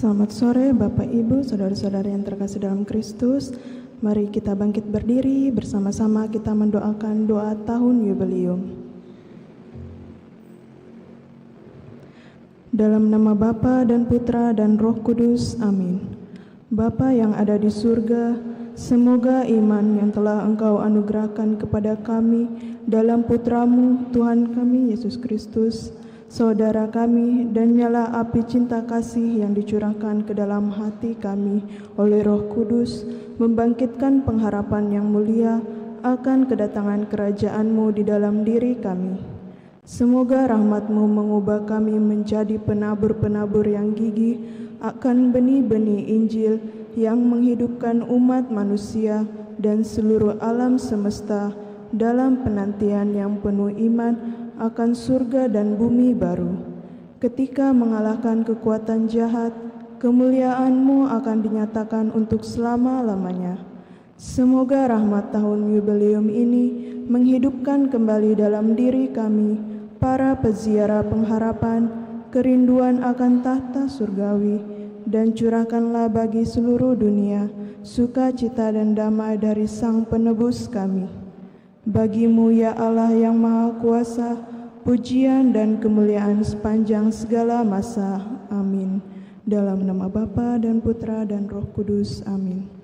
Selamat sore Bapak Ibu, saudara-saudara yang terkasih dalam Kristus. Mari kita bangkit berdiri, bersama-sama kita mendoakan doa tahun Yubelium. Dalam nama Bapa dan Putra dan Roh Kudus, amin. Bapa yang ada di surga, semoga iman yang telah Engkau anugerahkan kepada kami dalam Putra-Mu, Tuhan kami Yesus Kristus, saudara kami, dan nyala api cinta kasih yang dicurahkan ke dalam hati kami oleh Roh Kudus, membangkitkan pengharapan yang mulia akan kedatangan kerajaan-Mu di dalam diri kami. Semoga rahmat-Mu mengubah kami menjadi penabur-penabur yang gigih akan benih-benih Injil yang menghidupkan umat manusia dan seluruh alam semesta dalam penantian yang penuh iman akan surga dan bumi baru. Ketika mengalahkan kekuatan jahat, kemuliaan-Mu akan dinyatakan untuk selama-lamanya. Semoga rahmat tahun Yubelium ini menghidupkan kembali dalam diri kami para peziarah pengharapan, kerinduan akan tahta surgawi, dan curahkanlah bagi seluruh dunia sukacita dan damai dari Sang Penebus kami. Bagi-Mu ya Allah yang Maha Kuasa, pujian dan kemuliaan sepanjang segala masa. Amin. Dalam nama Bapa dan Putra dan Roh Kudus. Amin.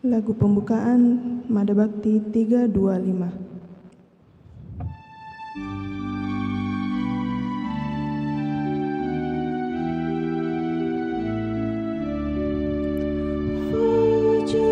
Lagu pembukaan Mada Bakti 325. Bagi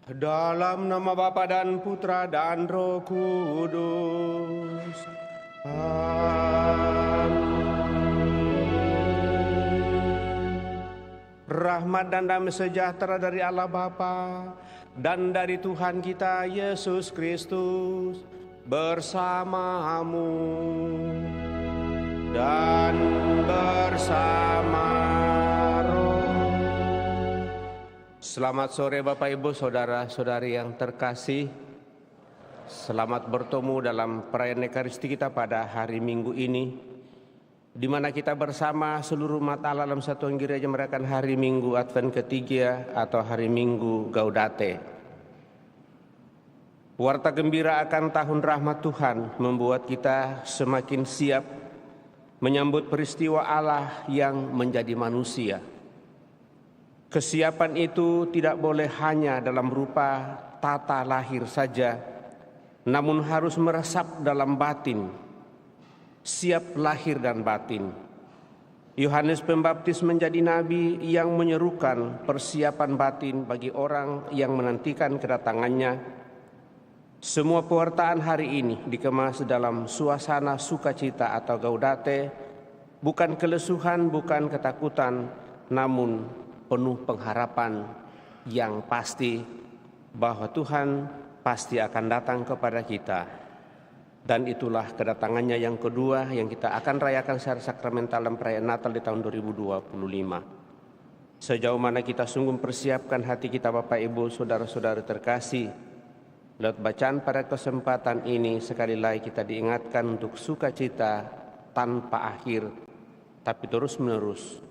Dalam nama Bapa dan Putra dan Roh Kudus. Rahmat dan damai sejahtera dari Allah Bapa dan dari Tuhan kita Yesus Kristus bersamamu dan bersama roh. Selamat sore Bapak Ibu Saudara-saudari yang terkasih. Selamat bertemu dalam perayaan Ekaristi kita pada hari Minggu ini, di mana kita bersama seluruh umat Allah dalam satuan gereja merayakan hari Minggu Advent ketiga atau hari Minggu Gaudate. Warta gembira akan tahun rahmat Tuhan membuat kita semakin siap menyambut peristiwa Allah yang menjadi manusia. Kesiapan itu tidak boleh hanya dalam rupa tata lahir saja, namun harus meresap dalam batin, siap lahir dan batin. Yohanes Pembaptis menjadi nabi yang menyerukan persiapan batin bagi orang yang menantikan kedatangannya. Semua pewartaan hari ini dikemas dalam suasana sukacita atau gaudate, bukan kelesuhan, bukan ketakutan, namun penuh pengharapan yang pasti bahwa Tuhan pasti akan datang kepada kita. Dan itulah kedatangannya yang kedua yang kita akan rayakan secara sakramental dalam perayaan Natal di tahun 2025. Sejauh mana kita sungguh persiapkan hati kita Bapak Ibu Saudara-saudara terkasih. Lewat bacaan pada kesempatan ini sekali lagi kita diingatkan untuk sukacita tanpa akhir, tapi terus-menerus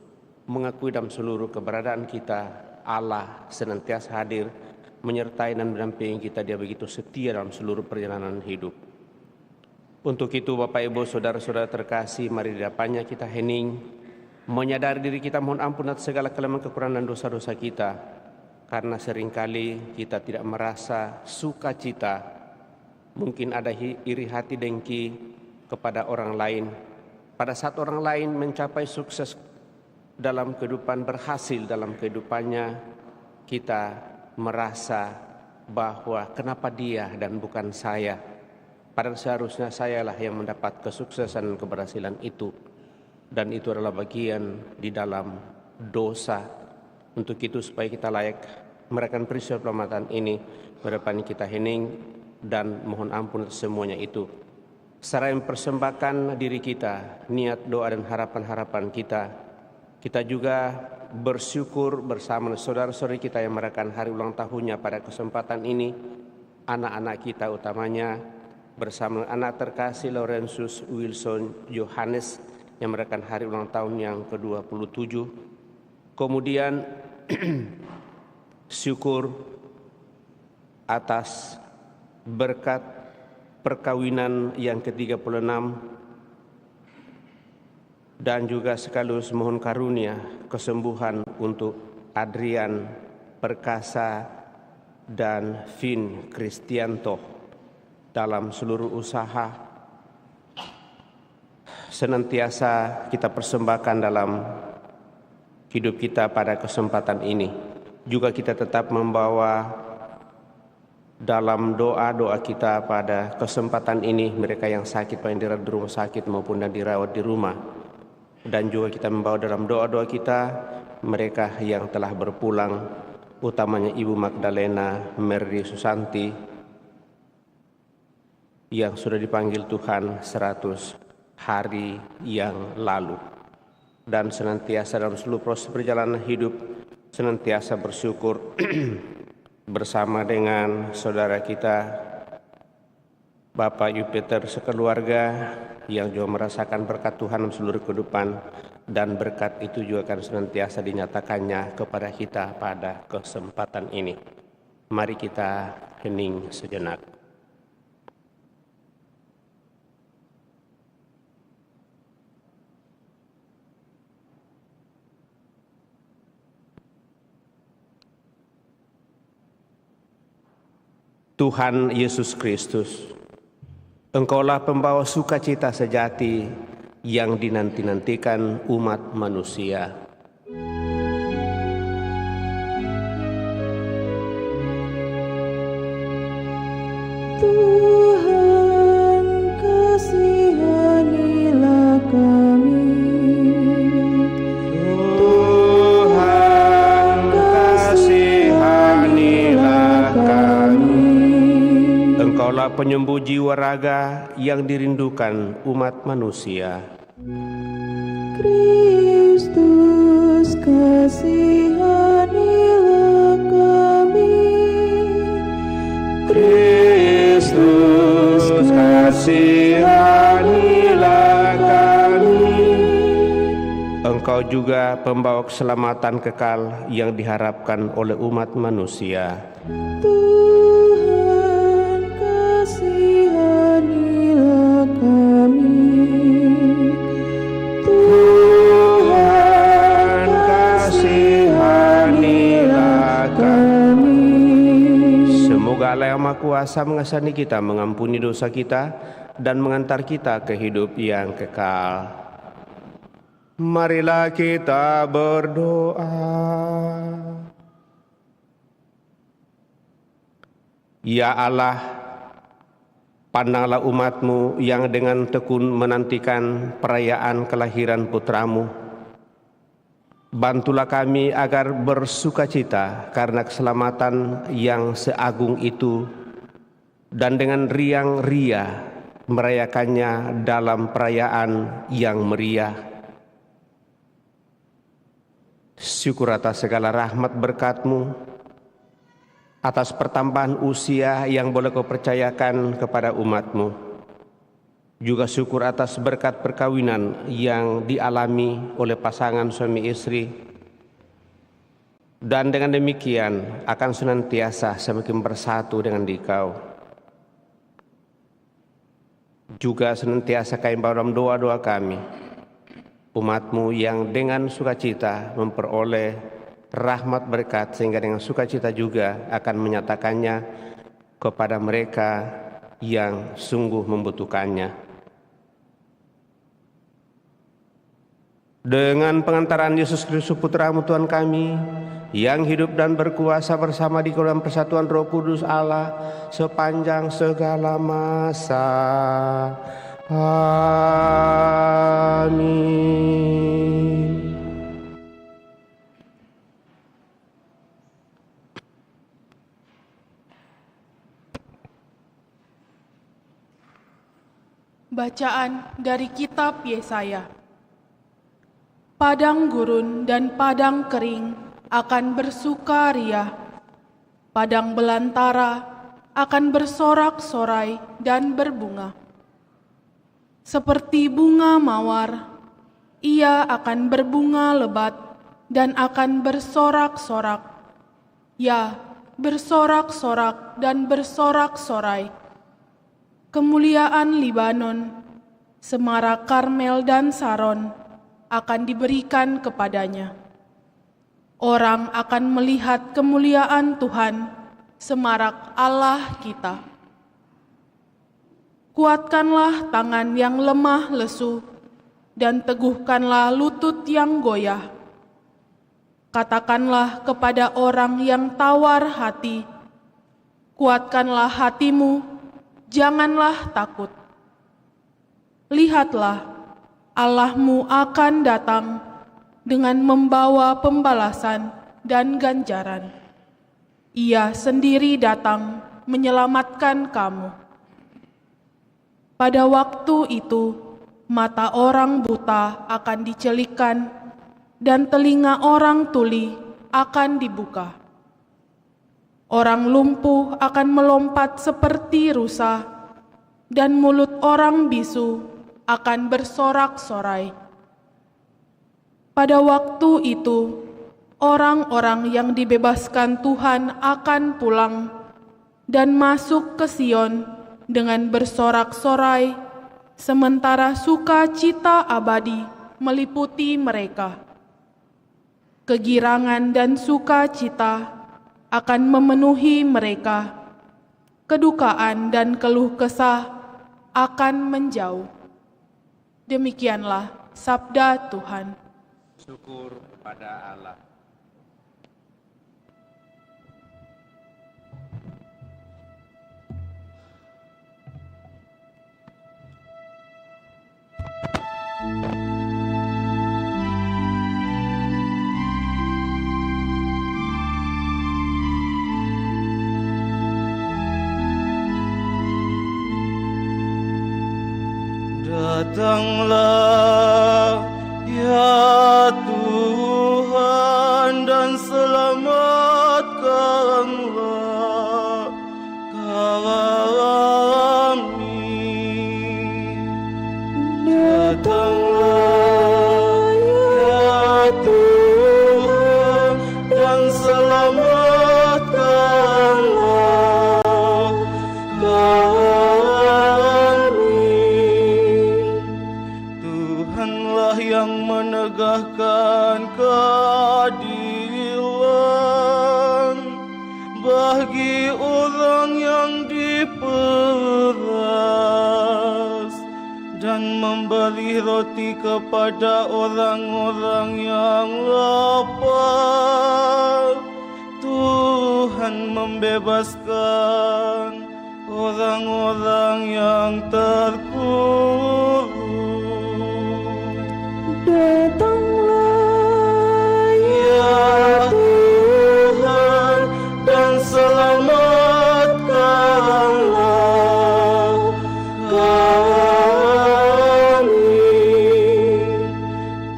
mengakui dalam seluruh keberadaan kita Allah senantiasa hadir menyertai dan mendampingi kita. Dia begitu setia dalam seluruh perjalanan hidup. Untuk itu Bapak Ibu Saudara-saudara terkasih, mari di hadapannya kita hening, menyadari diri kita mohon ampun atas segala kelemahan, kekurangan dan dosa-dosa kita, karena seringkali kita tidak merasa sukacita. Mungkin ada iri hati dengki kepada orang lain. Pada saat orang lain mencapai sukses dalam kehidupan, berhasil dalam kehidupannya, kita merasa bahwa kenapa dia dan bukan saya. Padahal seharusnya sayalah yang mendapat kesuksesan dan keberhasilan itu. Dan itu adalah bagian di dalam dosa. Untuk itu supaya kita layak merayakan peristiwa pelamatan ini, berdepan kita hening dan mohon ampun atas semuanya itu. Seraya mempersembahkan diri kita, niat, doa dan harapan-harapan kita. Kita juga bersyukur bersama saudara-saudari kita yang merayakan hari ulang tahunnya pada kesempatan ini. Anak-anak kita utamanya bersama anak terkasih Laurentius Wilson Yohanes yang merayakan hari ulang tahun yang ke-27. Kemudian syukur atas berkat perkawinan yang ke-36 dan juga sekaligus mohon karunia kesembuhan untuk Adrian Perkasa dan Vin Kristianto dalam seluruh usaha. Senantiasa kita persembahkan dalam hidup kita pada kesempatan ini. Juga kita tetap membawa dalam doa-doa kita pada kesempatan ini mereka yang sakit, yang dirawat di rumah sakit maupun yang dirawat di rumah. Dan juga kita membawa dalam doa-doa kita mereka yang telah berpulang, utamanya Ibu Magdalena Merdi Susanti yang sudah dipanggil Tuhan 100 hari yang lalu. Dan senantiasa dalam seluruh proses perjalanan hidup senantiasa bersyukur bersama dengan saudara kita Bapak Yupiter sekeluarga yang juga merasakan berkat Tuhan dalam seluruh kehidupan, dan berkat itu juga akan senantiasa dinyatakannya kepada kita pada kesempatan ini. Mari kita hening sejenak. Tuhan Yesus Kristus, Engkaulah pembawa sukacita sejati yang dinanti-nantikan umat manusia. Tuhan, kasihanilah kami. Tuhan, kasihanilah kami. Engkaulah penyembuh jiwa raga yang dirindukan umat manusia. Kristus, kasihanilah kami. Kristus, kasihanilah kami. Engkau juga pembawa keselamatan kekal yang diharapkan oleh umat manusia. Tuhan, kasihanilah kami. Tuhan, kasihanilah kami. Semoga Allah yang Maha Kuasa mengasihani kita, mengampuni dosa kita, dan mengantar kita ke hidup yang kekal. Marilah kita berdoa. Ya Allah, pandanglah umat-Mu yang dengan tekun menantikan perayaan kelahiran putra-Mu. Bantulah kami agar bersukacita karena keselamatan yang seagung itu, dan dengan riang ria merayakannya dalam perayaan yang meriah. Syukur atas segala rahmat berkat-Mu, atas pertambahan usia yang boleh Kau percayakan kepada umat-Mu. Juga syukur atas berkat perkawinan yang dialami oleh pasangan suami istri. Dan dengan demikian akan senantiasa semakin bersatu dengan Dikau. Juga senantiasa kami bawa dalam doa-doa kami, umat-Mu yang dengan sukacita memperoleh rahmat berkat, sehingga dengan sukacita juga akan menyatakannya kepada mereka yang sungguh membutuhkannya. Dengan pengantaran Yesus Kristus Putra-Mu Tuhan kami, yang hidup dan berkuasa bersama di dalam persatuan Roh Kudus Allah sepanjang segala masa. Amin. Bacaan dari Kitab Yesaya. Padang gurun dan padang kering akan bersukaria, padang belantara akan bersorak-sorai dan berbunga. Seperti bunga mawar, ia akan berbunga lebat dan akan bersorak-sorak. Ya, bersorak-sorak dan bersorak-sorai. Kemuliaan Libanon, Semara Karmel dan Saron akan diberikan kepadanya. Orang akan melihat kemuliaan Tuhan, semarak Allah kita. Kuatkanlah tangan yang lemah lesu, dan teguhkanlah lutut yang goyah. Katakanlah kepada orang yang tawar hati, kuatkanlah hatimu, janganlah takut. Lihatlah, Allahmu akan datang dengan membawa pembalasan dan ganjaran. Ia sendiri datang menyelamatkan kamu. Pada waktu itu, mata orang buta akan dicelikkan dan telinga orang tuli akan dibuka. Orang lumpuh akan melompat seperti rusa, dan mulut orang bisu akan bersorak-sorai. Pada waktu itu, orang-orang yang dibebaskan Tuhan akan pulang dan masuk ke Sion dengan bersorak-sorai, sementara sukacita abadi meliputi mereka. Kegirangan dan sukacita akan memenuhi mereka. Kedukaan dan keluh kesah akan menjauh. Demikianlah sabda Tuhan. Syukur pada Allah. Datanglah ya Tuhan dan selamatkanlah kami. Datanglah ya Tuhan dan selamatkanlah kami. Tuhanlah yang menegakkan keadilan bagi orang yang diperas dan memberi roti kepada orang-orang yang lapar. Tuhan membebaskan orang-orang yang terkurung. Datanglah Ya Tuhan dan selamatkanlah kami.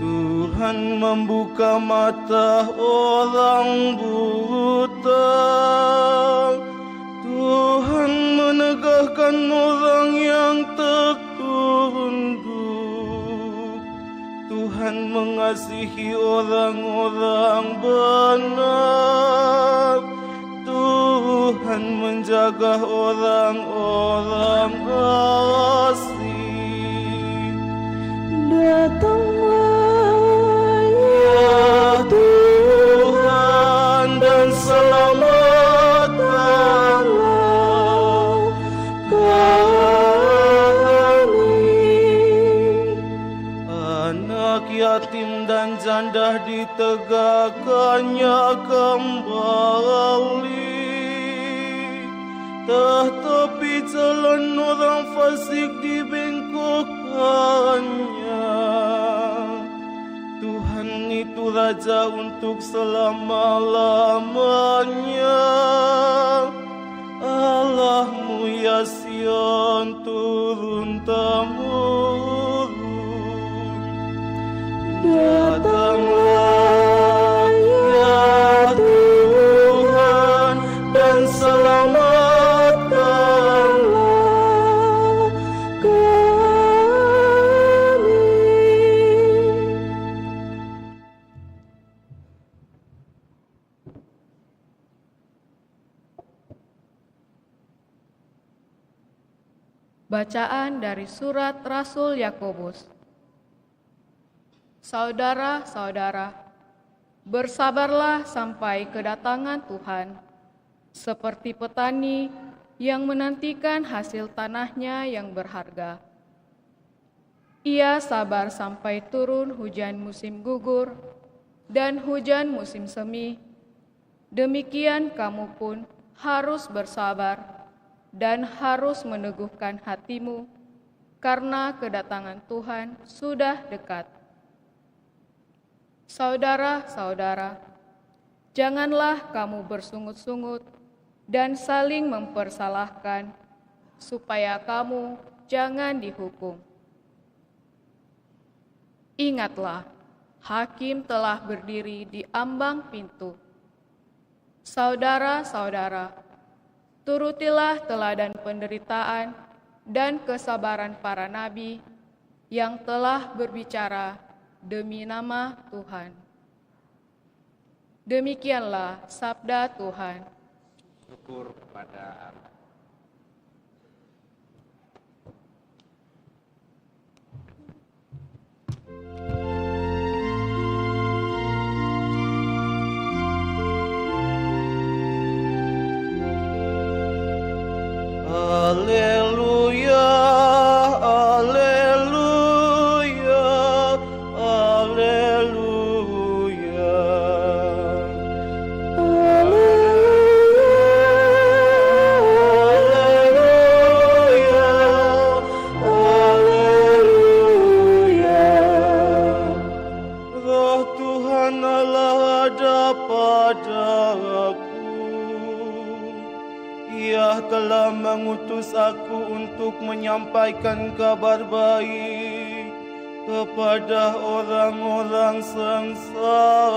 Tuhan membuka mata orang buta. Tuhan menegakkan orang yang tertunduk. Tuhan mengasihi orang-orang benar. Tuhan menjaga orang-orang asing. datanglah Ya Tuhan dan selamatkanlah kami. Anak yatim dan janda ditegakkannya kembali. Tetapi jalan orang fasik dibengkokkannya. Tuhan itu Raja untuk selama-lamanya. Allahmu ya Sion turun-temurun. Datanglah ya Tuhan dan selamatkanlah kami. Bacaan dari surat Rasul Yakobus. Saudara-saudara, bersabarlah sampai kedatangan Tuhan, seperti petani yang menantikan hasil tanahnya yang berharga. Ia sabar sampai turun hujan musim gugur dan hujan musim semi. Demikian kamu pun harus bersabar dan harus meneguhkan hatimu, karena kedatangan Tuhan sudah dekat. Saudara-saudara, janganlah kamu bersungut-sungut dan saling mempersalahkan, supaya kamu jangan dihukum. Ingatlah, hakim telah berdiri di ambang pintu. Saudara-saudara, turutilah teladan penderitaan dan kesabaran para nabi yang telah berbicara demi nama Tuhan. Demikianlah sabda Tuhan. Syukur kepada Allah. Haleluya, haleluya, haleluya. Haleluya, haleluya. Roh Tuhan Allah ada padaku. Ia Ia telah mengutus aku untuk menyampaikan kabar baik kepada orang-orang sengsara.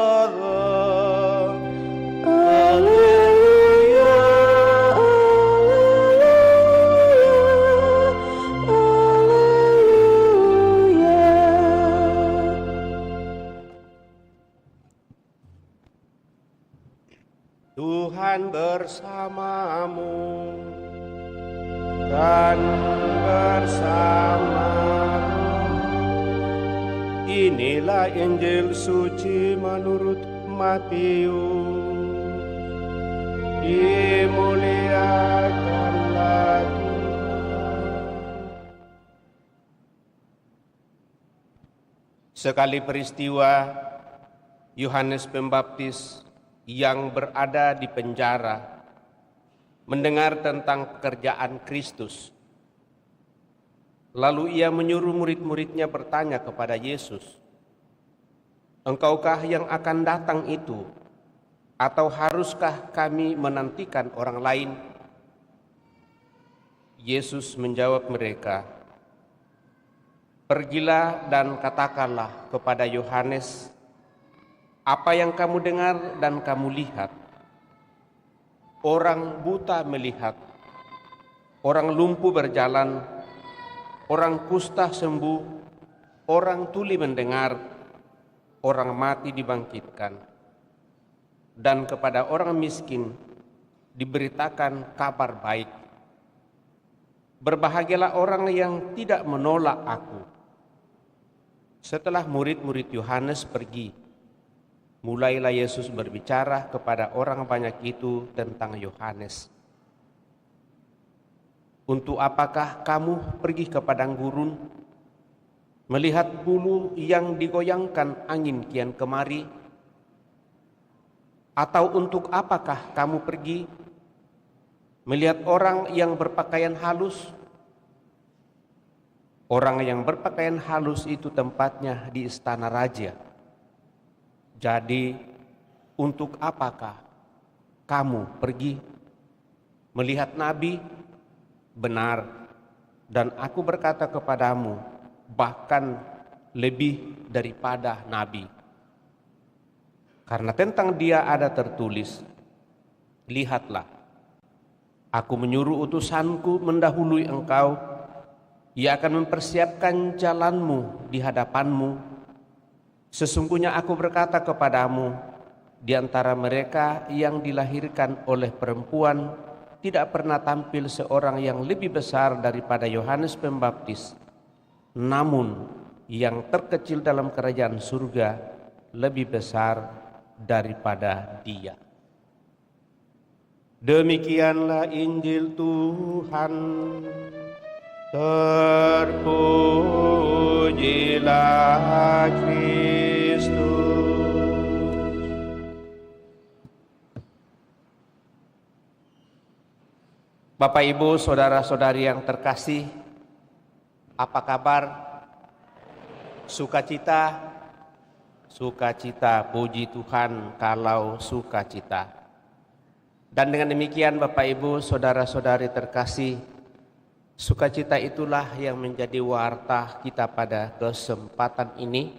Haleluya, Tuhan bersamamu dan bersamamu. Inilah Injil suci menurut Matius. Dimuliakanlah Tuhan. Sekali peristiwa, Yohanes Pembaptis yang berada di penjara mendengar tentang pekerjaan Kristus. Lalu ia menyuruh murid-muridnya bertanya kepada Yesus, "Engkaukah yang akan datang itu, atau haruskah kami menantikan orang lain?" Yesus menjawab mereka, "Pergilah dan katakanlah kepada Yohanes apa yang kamu dengar dan kamu lihat. Orang buta melihat, orang lumpuh berjalan, orang kusta sembuh, orang tuli mendengar, orang mati dibangkitkan, dan kepada orang miskin diberitakan kabar baik. Berbahagialah orang yang tidak menolak aku." Setelah murid-murid Yohanes pergi, mulailah Yesus berbicara kepada orang banyak itu tentang Yohanes. "Untuk apakah kamu pergi ke padang gurun, melihat bulu yang digoyangkan angin kian kemari? Atau untuk apakah kamu pergi melihat orang yang berpakaian halus? Orang yang berpakaian halus itu tempatnya di istana raja. Jadi, untuk apakah kamu pergi melihat nabi? Benar, dan aku berkata kepadamu, bahkan lebih daripada nabi. Karena tentang dia ada tertulis, 'Lihatlah, aku menyuruh utusanku mendahului engkau, ia akan mempersiapkan jalanmu di hadapanmu. Sesungguhnya aku berkata kepadamu, di antara mereka yang dilahirkan oleh perempuan tidak pernah tampil seorang yang lebih besar daripada Yohanes Pembaptis. Namun yang terkecil dalam kerajaan surga lebih besar daripada dia." Demikianlah Injil Tuhan. Terpujilah Kristus. Bapak, Ibu, saudara-saudari yang terkasih, apa kabar? Sukacita, sukacita, puji Tuhan kalau sukacita. Dan dengan demikian Bapak, Ibu, saudara-saudari terkasih, sukacita itulah yang menjadi warta kita pada kesempatan ini,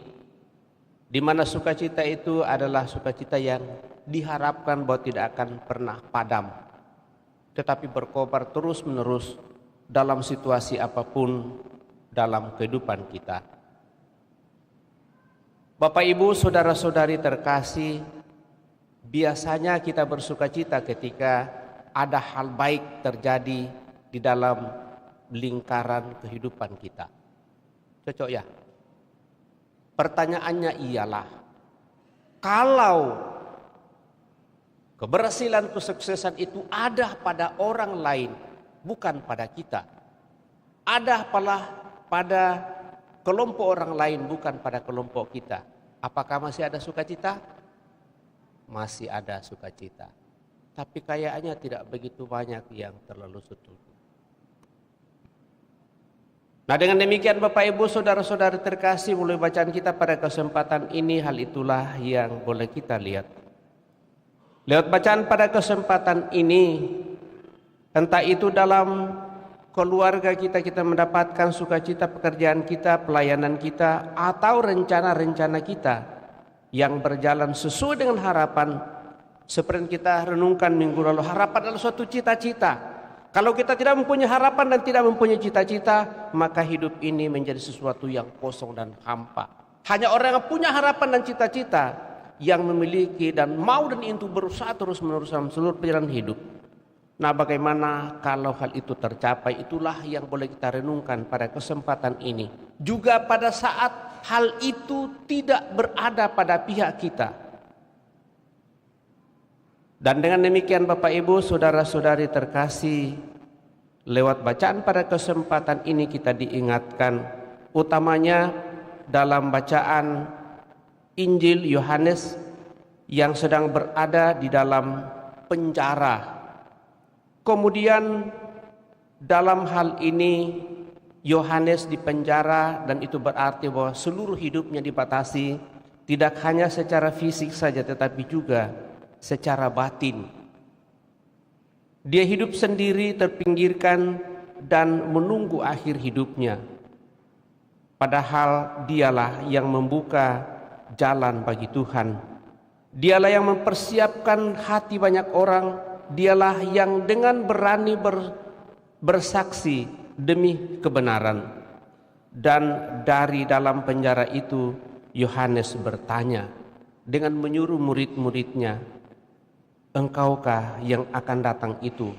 di mana sukacita itu adalah sukacita yang diharapkan bahwa tidak akan pernah padam, tetapi berkobar terus-menerus dalam situasi apapun dalam kehidupan kita. Bapak, Ibu, saudara-saudari terkasih, biasanya kita bersukacita ketika ada hal baik terjadi di dalam lingkaran kehidupan kita. Cocok ya? Pertanyaannya ialah, kalau keberhasilan kesuksesan itu ada pada orang lain, bukan pada kita, ada pada kelompok orang lain, bukan pada kelompok kita, apakah masih ada sukacita? Masih ada sukacita, tapi kayaknya tidak begitu banyak yang terlalu setuju. Nah, dengan demikian Bapak, Ibu, saudara-saudari terkasih, mulai bacaan kita pada kesempatan ini, hal itulah yang boleh kita lihat. Lewat bacaan pada kesempatan ini, Entah itu dalam keluarga kita, kita mendapatkan sukacita pekerjaan kita, pelayanan kita, atau rencana-rencana kita yang berjalan sesuai dengan harapan. Seperti yang kita renungkan minggu lalu, harapan adalah suatu cita-cita. Kalau kita tidak mempunyai harapan dan tidak mempunyai cita-cita, maka hidup ini menjadi sesuatu yang kosong dan hampa. Hanya orang yang punya harapan dan cita-cita yang memiliki dan mau dan itu berusaha terus-menerus dalam seluruh perjalanan hidup. Nah, bagaimana kalau hal itu tercapai? Itulah yang boleh kita renungkan pada kesempatan ini. Juga pada saat hal itu tidak berada pada pihak kita. Dan dengan demikian Bapak Ibu, saudara-saudari terkasih, lewat bacaan pada kesempatan ini kita diingatkan, utamanya dalam bacaan Injil Yohanes yang sedang berada di dalam penjara. Kemudian dalam hal ini Yohanes dipenjara, dan itu berarti bahwa seluruh hidupnya dibatasi, tidak hanya secara fisik saja tetapi juga secara batin. Dia hidup sendiri, terpinggirkan dan menunggu akhir hidupnya. Padahal dialah yang membuka jalan bagi Tuhan. Dialah yang mempersiapkan hati banyak orang. Dialah yang dengan berani bersaksi demi kebenaran. Dan dari dalam penjara itu Yohanes bertanya dengan menyuruh murid-muridnya, "Engkaukah yang akan datang itu?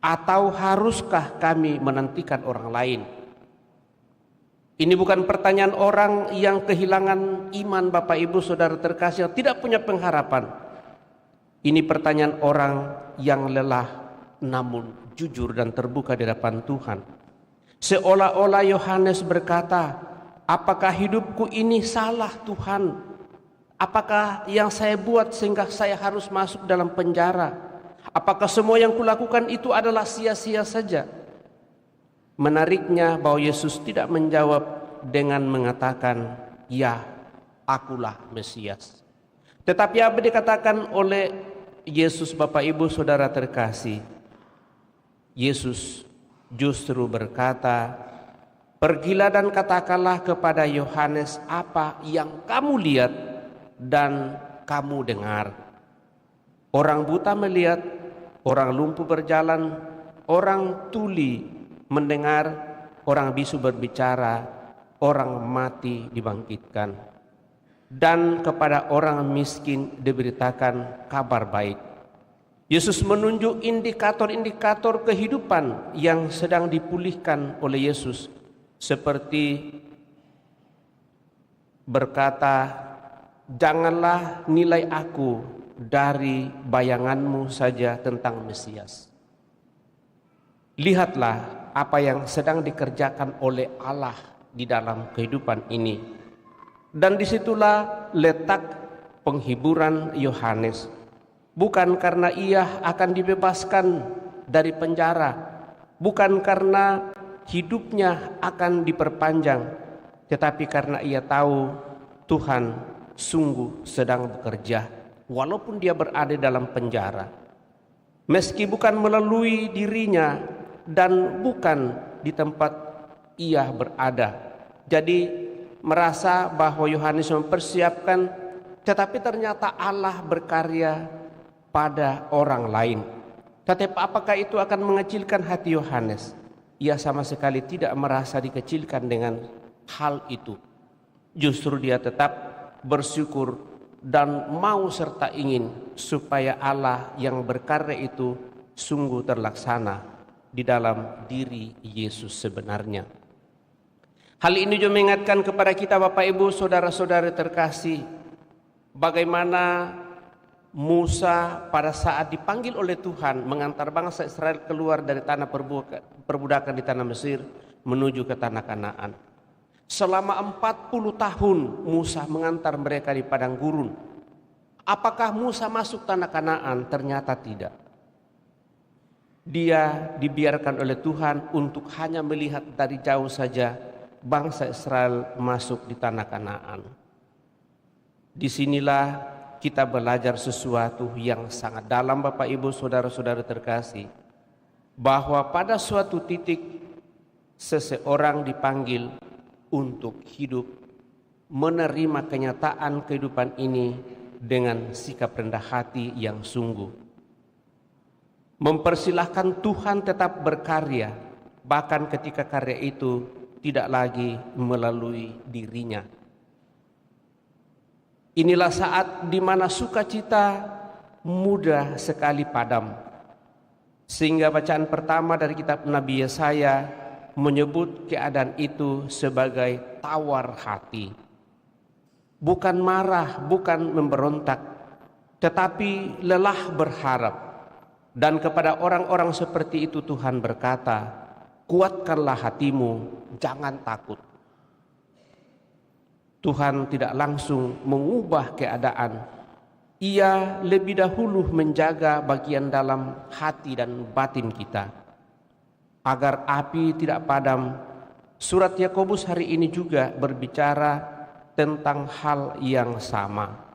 Atau haruskah kami menantikan orang lain?" Ini bukan pertanyaan orang yang kehilangan iman, Bapak Ibu Saudara terkasih, yang tidak punya pengharapan. Ini pertanyaan orang yang lelah namun jujur dan terbuka di hadapan Tuhan. Seolah-olah Yohanes berkata, "Apakah hidupku ini salah, Tuhan? Apakah yang saya buat sehingga saya harus masuk dalam penjara? Apakah semua yang kulakukan itu adalah sia-sia saja?" Menariknya bahwa Yesus tidak menjawab dengan mengatakan, "Ya, akulah Mesias." Tetapi apa dikatakan oleh Yesus, Bapak Ibu Saudara terkasih? Yesus justru berkata, "Pergilah dan katakanlah kepada Yohanes apa yang kamu lihat dan kamu dengar." Orang buta melihat, orang lumpuh berjalan, orang tuli mendengar, orang bisu berbicara, orang mati dibangkitkan. Dan kepada orang miskin diberitakan kabar baik. Yesus menunjuk indikator-indikator kehidupan yang sedang dipulihkan oleh Yesus, seperti berkata, "Janganlah nilai aku dari bayanganmu saja tentang Mesias. Lihatlah apa yang sedang dikerjakan oleh Allah di dalam kehidupan ini." Dan disitulah letak penghiburan Yohanes. Bukan karena ia akan dibebaskan dari penjara, bukan karena hidupnya akan diperpanjang, tetapi karena ia tahu Tuhan sungguh sedang bekerja walaupun dia berada dalam penjara. Meski bukan melalui dirinya dan bukan di tempat ia berada. Jadi merasa bahwa Yohanes mempersiapkan, tetapi ternyata Allah berkarya pada orang lain. Tetapi apakah itu akan mengecilkan hati Yohanes? Ia sama sekali tidak merasa dikecilkan dengan hal itu. Justru dia tetap bersyukur dan mau serta ingin supaya Allah yang berkarya itu sungguh terlaksana di dalam diri Yesus sebenarnya. Hal ini juga mengingatkan kepada kita, Bapak Ibu Saudara-saudari terkasih, bagaimana Musa pada saat dipanggil oleh Tuhan mengantar bangsa Israel keluar dari tanah perbudakan di tanah Mesir menuju ke tanah Kanaan. Selama 40 tahun Musa mengantar mereka di padang gurun. Apakah Musa masuk tanah Kanaan? Ternyata tidak. Dia dibiarkan oleh Tuhan untuk hanya melihat dari jauh saja bangsa Israel masuk di tanah Kanaan. Disinilah kita belajar sesuatu yang sangat dalam, Bapak Ibu Saudara-saudara terkasih, bahwa pada suatu titik seseorang dipanggil untuk hidup, menerima kenyataan kehidupan ini dengan sikap rendah hati yang sungguh. Mempersilahkan Tuhan tetap berkarya, bahkan ketika karya itu tidak lagi melalui dirinya. Inilah saat di mana sukacita mudah sekali padam. Sehingga bacaan pertama dari kitab Nabi Yesaya menyebut keadaan itu sebagai tawar hati. Bukan marah, bukan memberontak, tetapi lelah berharap. Dan kepada orang-orang seperti itu Tuhan berkata, kuatkanlah hatimu, jangan takut. Tuhan tidak langsung mengubah keadaan. Ia lebih dahulu menjaga bagian dalam hati dan batin kita, agar api tidak padam. Surat Yakobus hari ini juga berbicara tentang hal yang sama.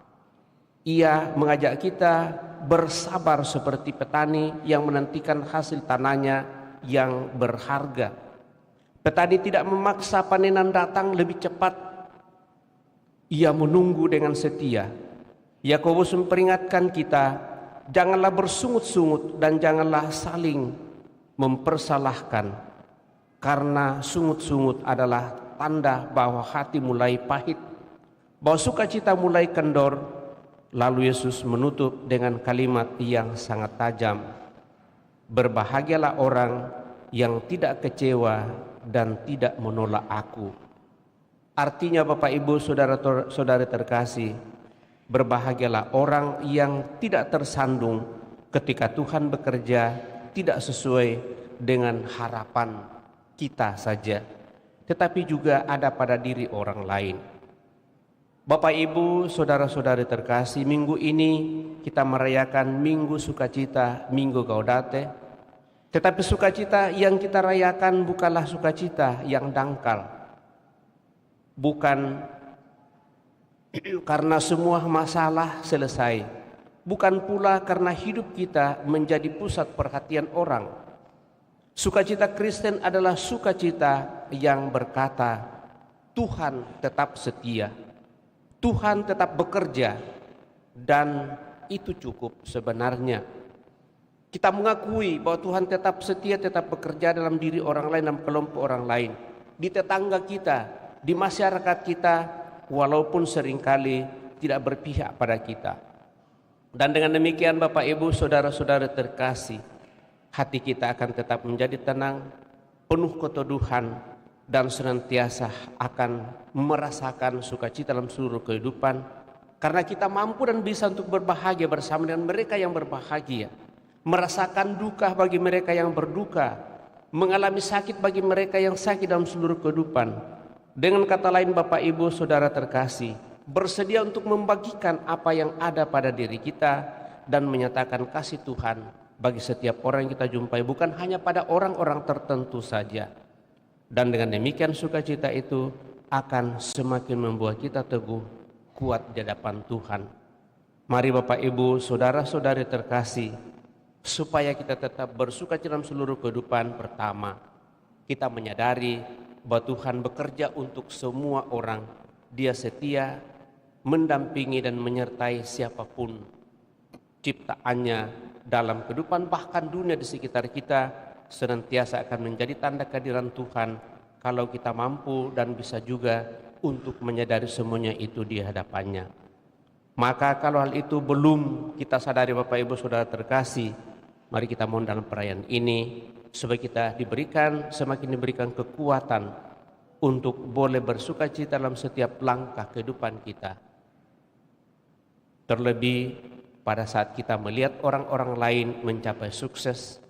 Ia mengajak kita bersabar seperti petani yang menantikan hasil tanahnya yang berharga. Petani tidak memaksa panenan datang lebih cepat. Ia menunggu dengan setia. Yakobus memperingatkan kita, janganlah bersungut-sungut dan janganlah saling mempersalahkan, karena sungut-sungut adalah tanda bahwa hati mulai pahit, bahwa sukacita mulai kendor. Lalu Yesus menutup dengan kalimat yang sangat tajam, berbahagialah orang yang tidak kecewa dan tidak menolak aku. Artinya Bapak Ibu saudara-saudari terkasih, berbahagialah orang yang tidak tersandung ketika Tuhan bekerja tidak sesuai dengan harapan kita saja, tetapi juga ada pada diri orang lain. Bapak Ibu saudara-saudari terkasih, minggu ini kita merayakan Minggu Sukacita, Minggu Gaudete. Tetapi sukacita yang kita rayakan bukanlah sukacita yang dangkal. Bukan karena semua masalah selesai. Bukan pula karena hidup kita menjadi pusat perhatian orang. Sukacita Kristen adalah sukacita yang berkata, Tuhan tetap setia, Tuhan tetap bekerja, dan itu cukup sebenarnya. Kita mengakui bahwa Tuhan tetap setia, tetap bekerja dalam diri orang lain, dalam kelompok orang lain, di tetangga kita, di masyarakat kita, walaupun seringkali tidak berpihak pada kita. Dan dengan demikian Bapak Ibu saudara-saudara terkasih, hati kita akan tetap menjadi tenang, penuh keteduhan, dan senantiasa akan merasakan sukacita dalam seluruh kehidupan, karena kita mampu dan bisa untuk berbahagia bersama dengan mereka yang berbahagia, merasakan duka bagi mereka yang berduka, mengalami sakit bagi mereka yang sakit dalam seluruh kehidupan. Dengan kata lain Bapak Ibu saudara terkasih, bersedia untuk membagikan apa yang ada pada diri kita dan menyatakan kasih Tuhan bagi setiap orang yang kita jumpai, bukan hanya pada orang-orang tertentu saja. Dan dengan demikian sukacita itu akan semakin membuat kita teguh, kuat di hadapan Tuhan. Mari Bapak Ibu saudara-saudari terkasih, supaya kita tetap bersukacita dalam seluruh kehidupan. Pertama, kita menyadari bahwa Tuhan bekerja untuk semua orang. Dia setia mendampingi dan menyertai siapapun ciptaannya dalam kehidupan, bahkan dunia di sekitar kita senantiasa akan menjadi tanda kehadiran Tuhan kalau kita mampu dan bisa juga untuk menyadari semuanya itu di hadapannya. Maka kalau hal itu belum kita sadari Bapak Ibu saudara terkasih, mari kita mohon dalam perayaan ini supaya kita semakin diberikan kekuatan untuk boleh bersukacita dalam setiap langkah kehidupan kita. Terlebih pada saat kita melihat orang-orang lain mencapai sukses,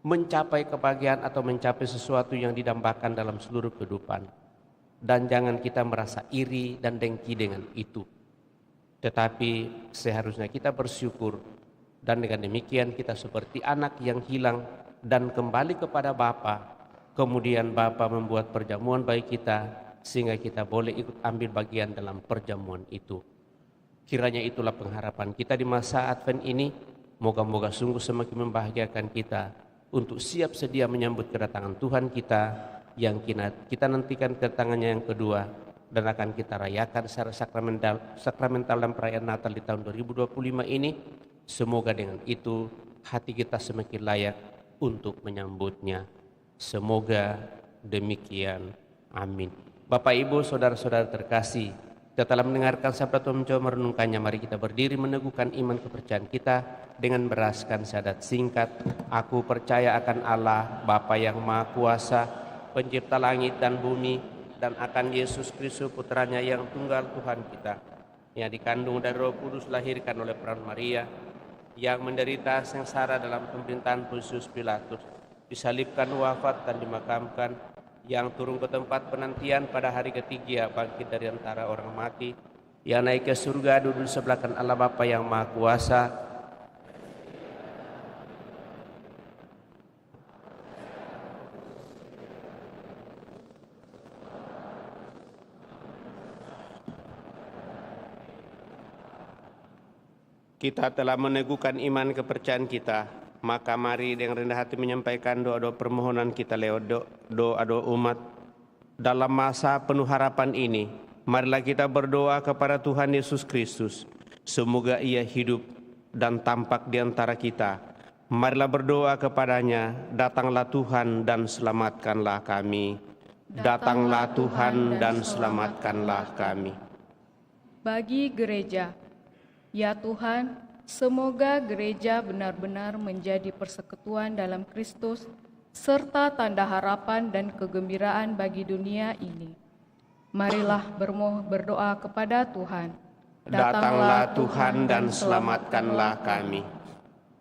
mencapai kebahagiaan atau mencapai sesuatu yang didambakan dalam seluruh kehidupan. Dan jangan kita merasa iri dan dengki dengan itu. Tetapi seharusnya kita bersyukur, dan dengan demikian kita seperti anak yang hilang dan kembali kepada Bapa. Kemudian Bapa membuat perjamuan bagi kita sehingga kita boleh ikut ambil bagian dalam perjamuan itu. Kiranya itulah pengharapan kita di masa Advent ini. Moga-moga sungguh semakin membahagiakan kita untuk siap sedia menyambut kedatangan Tuhan kita yang kita nantikan kedatangannya yang kedua dan akan kita rayakan secara sakramental dalam perayaan Natal di tahun 2025 ini. Semoga dengan itu hati kita semakin layak untuk menyambutnya. Semoga demikian. Amin. Bapak, Ibu, saudara-saudara terkasih, kita telah mendengarkan sabda Tuhan, mencoba merenungkannya. Mari kita berdiri meneguhkan iman kepercayaan kita dengan beraskan syahadat singkat. Aku percaya akan Allah, Bapa yang Maha Kuasa, pencipta langit dan bumi, dan akan Yesus Kristus putranya yang tunggal Tuhan kita, yang dikandung dari Roh Kudus, lahirkan oleh perawan Maria, yang menderita sengsara dalam pemerintahan Pontius Pilatus, disalibkan, wafat, dan dimakamkan, yang turun ke tempat penantian pada hari ketiga, bangkit dari antara orang mati, yang naik ke surga, duduk di sebelah kanan Allah Bapa yang Maha Kuasa. Kita telah meneguhkan iman kepercayaan kita, maka mari dengan rendah hati menyampaikan doa-doa permohonan kita lewat doa-doa umat. Dalam masa penuh harapan ini, marilah kita berdoa kepada Tuhan Yesus Kristus. Semoga Ia hidup dan tampak di antara kita. Marilah berdoa kepadanya, datanglah Tuhan dan selamatkanlah kami. Datanglah Tuhan dan selamatkanlah kami. Bagi gereja, ya Tuhan, semoga gereja benar-benar menjadi persekutuan dalam Kristus, serta tanda harapan dan kegembiraan bagi dunia ini. Marilah berdoa kepada Tuhan. Datanglah Tuhan dan selamatkanlah kami.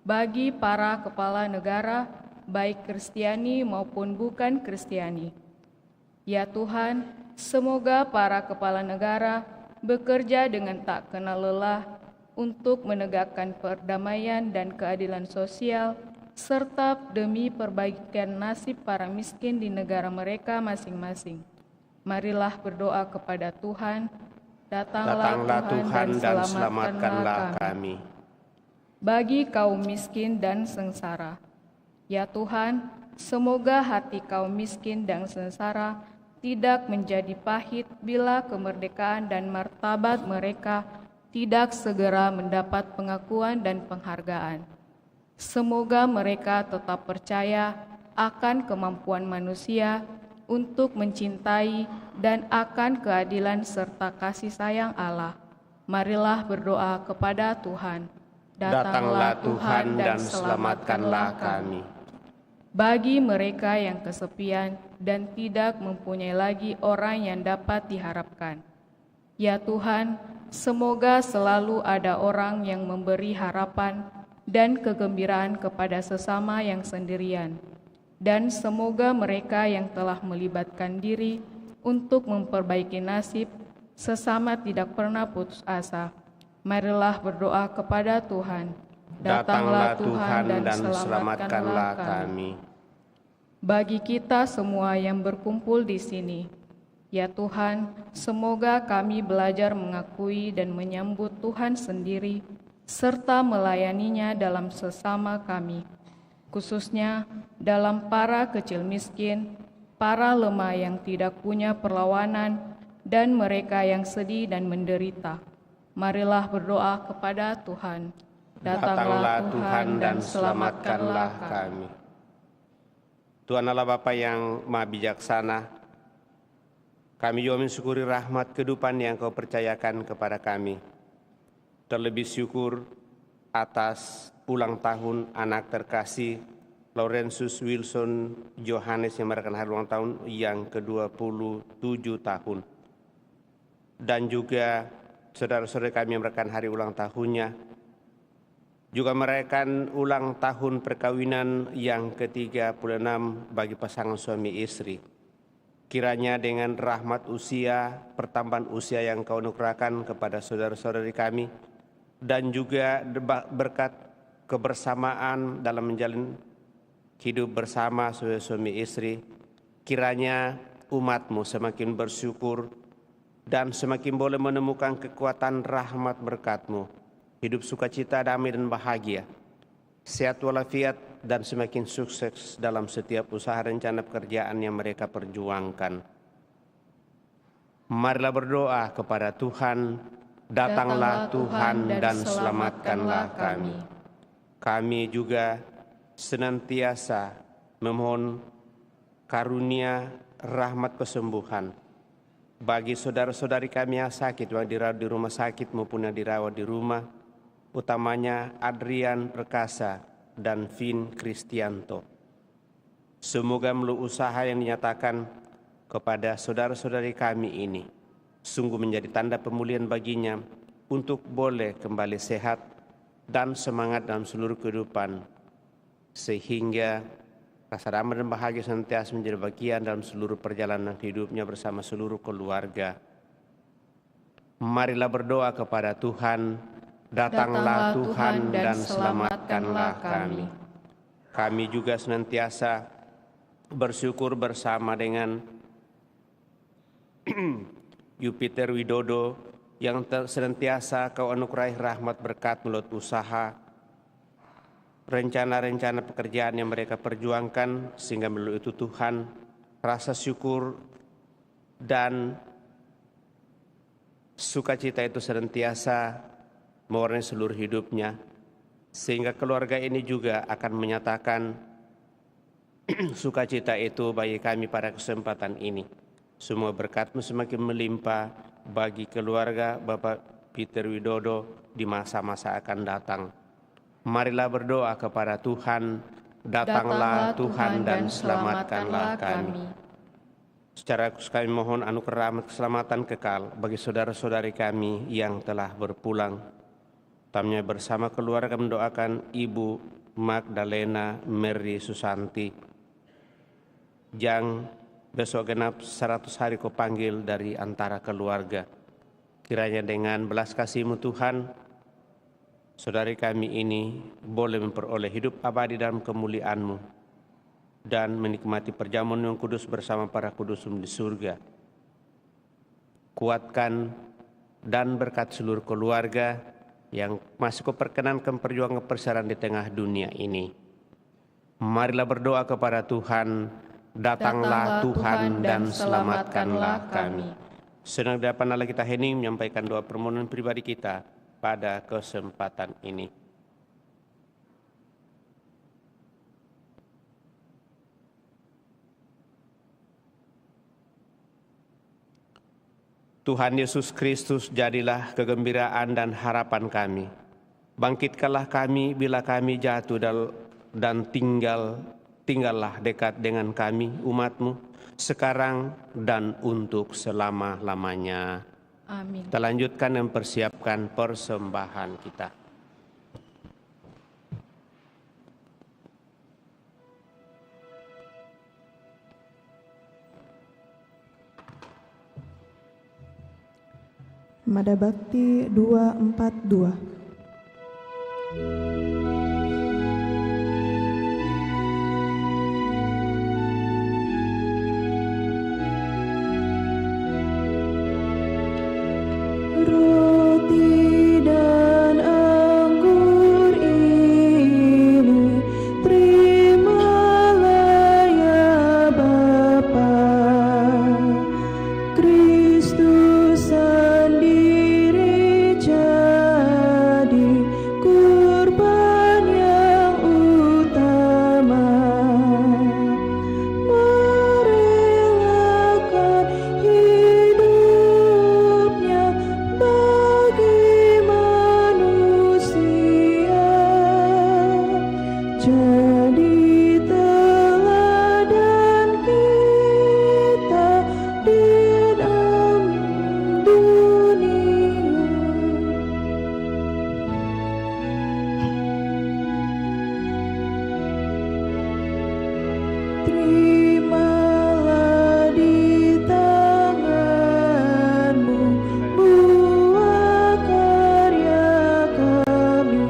Bagi para kepala negara, baik Kristiani maupun bukan Kristiani, ya Tuhan, semoga para kepala negara bekerja dengan tak kenal lelah untuk menegakkan perdamaian dan keadilan sosial, serta demi perbaikan nasib para miskin di negara mereka masing-masing. Marilah berdoa kepada Tuhan. Datanglah Tuhan dan selamatkanlah kami. Bagi kaum miskin dan sengsara, ya Tuhan, semoga hati kaum miskin dan sengsara tidak menjadi pahit bila kemerdekaan dan martabat mereka tidak segera mendapat pengakuan dan penghargaan. Semoga mereka tetap percaya akan kemampuan manusia untuk mencintai dan akan keadilan serta kasih sayang Allah. Marilah berdoa kepada Tuhan. Datanglah Tuhan dan selamatkanlah kami. Bagi mereka yang kesepian dan tidak mempunyai lagi orang yang dapat diharapkan, ya Tuhan, semoga selalu ada orang yang memberi harapan dan kegembiraan kepada sesama yang sendirian. Dan semoga mereka yang telah melibatkan diri untuk memperbaiki nasib sesama tidak pernah putus asa. Marilah berdoa kepada Tuhan. Datanglah Tuhan dan selamatkanlah kami. Bagi kita semua yang berkumpul di sini, ya Tuhan, semoga kami belajar mengakui dan menyambut Tuhan sendiri, serta melayaninya dalam sesama kami, khususnya dalam para kecil miskin, para lemah yang tidak punya perlawanan, dan mereka yang sedih dan menderita. Marilah berdoa kepada Tuhan. Datanglah Tuhan dan selamatkanlah kami. Tuhan Allah Bapa yang Maha Bijaksana, kami juga mensyukuri rahmat kehidupan yang Kau percayakan kepada kami. Terlebih syukur atas ulang tahun anak terkasih Laurentius Wilson Johannes yang merayakan hari ulang tahun yang ke-27 tahun. Dan juga saudara-saudara kami yang merayakan hari ulang tahunnya, juga merayakan ulang tahun perkawinan yang ke-36 bagi pasangan suami istri. Kiranya dengan rahmat usia, pertambahan usia yang Kau anugerahkan kepada saudara-saudari kami, dan juga berkat kebersamaan dalam menjalin hidup bersama suami istri, kiranya umat-Mu semakin bersyukur dan semakin boleh menemukan kekuatan rahmat berkat-Mu, hidup sukacita, damai dan bahagia, sehat walafiat dan semakin sukses dalam setiap usaha rencana pekerjaan yang mereka perjuangkan. Marilah berdoa kepada Tuhan, datanglah Tuhan dan selamatkanlah kami. Kami juga senantiasa memohon karunia rahmat kesembuhan bagi saudara-saudari kami yang sakit, yang dirawat di rumah sakit maupun yang dirawat di rumah, utamanya Adrian Perkasa dan Vin Kristianto. Semoga melalui usaha yang dinyatakan kepada saudara-saudari kami ini sungguh menjadi tanda pemulihan baginya untuk boleh kembali sehat dan semangat dalam seluruh kehidupan, sehingga rasa damai dan bahagia senantiasa menjadi bagian dalam seluruh perjalanan hidupnya bersama seluruh keluarga. Marilah berdoa kepada Tuhan, datanglah Tuhan dan selamatkanlah kami. Kami juga senantiasa bersyukur bersama dengan Yupiter Widodo yang senantiasa Kau anugerahi rahmat berkat melalui usaha rencana-rencana pekerjaan yang mereka perjuangkan, sehingga melalui itu Tuhan rasa syukur dan sukacita itu senantiasa mewarnai seluruh hidupnya, sehingga keluarga ini juga akan menyatakan sukacita itu bagi kami pada kesempatan ini. Semua berkat-Mu semakin melimpah bagi keluarga Bapak Peter Widodo di masa-masa akan datang. Marilah berdoa kepada Tuhan, datanglah Tuhan dan selamatkanlah kami. Secara khusus kami mohon anugerah rahmat keselamatan kekal bagi saudara-saudari kami yang telah berpulang. Utamanya bersama keluarga mendoakan Ibu Magdalena Mary Susanti yang besok genap 100 hari Kau panggil dari antara keluarga. Kiranya dengan belas kasih-Mu Tuhan, saudari kami ini boleh memperoleh hidup abadi dalam kemuliaan-Mu dan menikmati perjamuan yang kudus bersama para kudus-Mu di surga. Kuatkan dan berkat seluruh keluarga yang masih Kau perkenankan perjuangan perseran di tengah dunia ini. Marilah berdoa kepada Tuhan, datanglah Tuhan dan selamatkanlah kami. Senang dapat Allah kita hening menyampaikan doa permohonan pribadi kita pada kesempatan ini. Tuhan Yesus Kristus, jadilah kegembiraan dan harapan kami. Bangkitkanlah kami bila kami jatuh dan tinggallah dekat dengan kami, umat-Mu, sekarang dan untuk selama-lamanya. Amin. Kita lanjutkan dan persiapkan persembahan kita. Mada Bakti 242. Roti dan anggur ini terimalah ya Bapa. Kristus sendiri jadi kurban yang utama, merelakan hidupnya bagi manusia, jadi teladan kita di dalam dunia. Terimalah di tangan-Mu buah karya kami.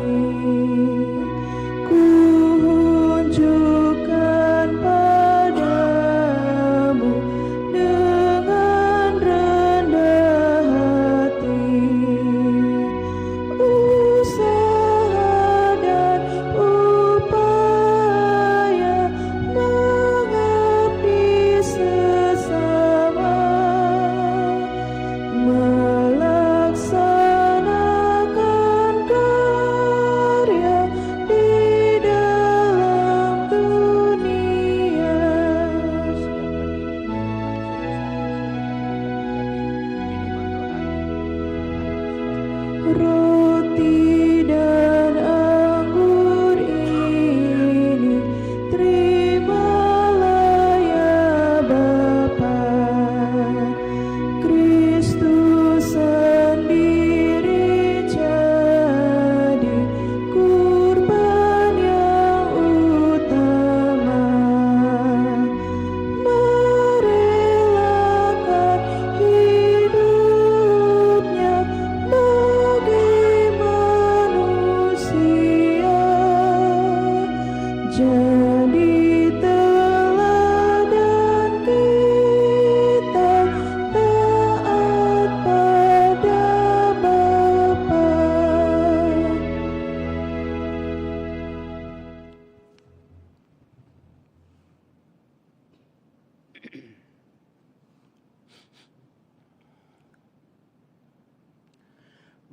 Kunjukkan padamu dengan rendah hati usaha dan upaya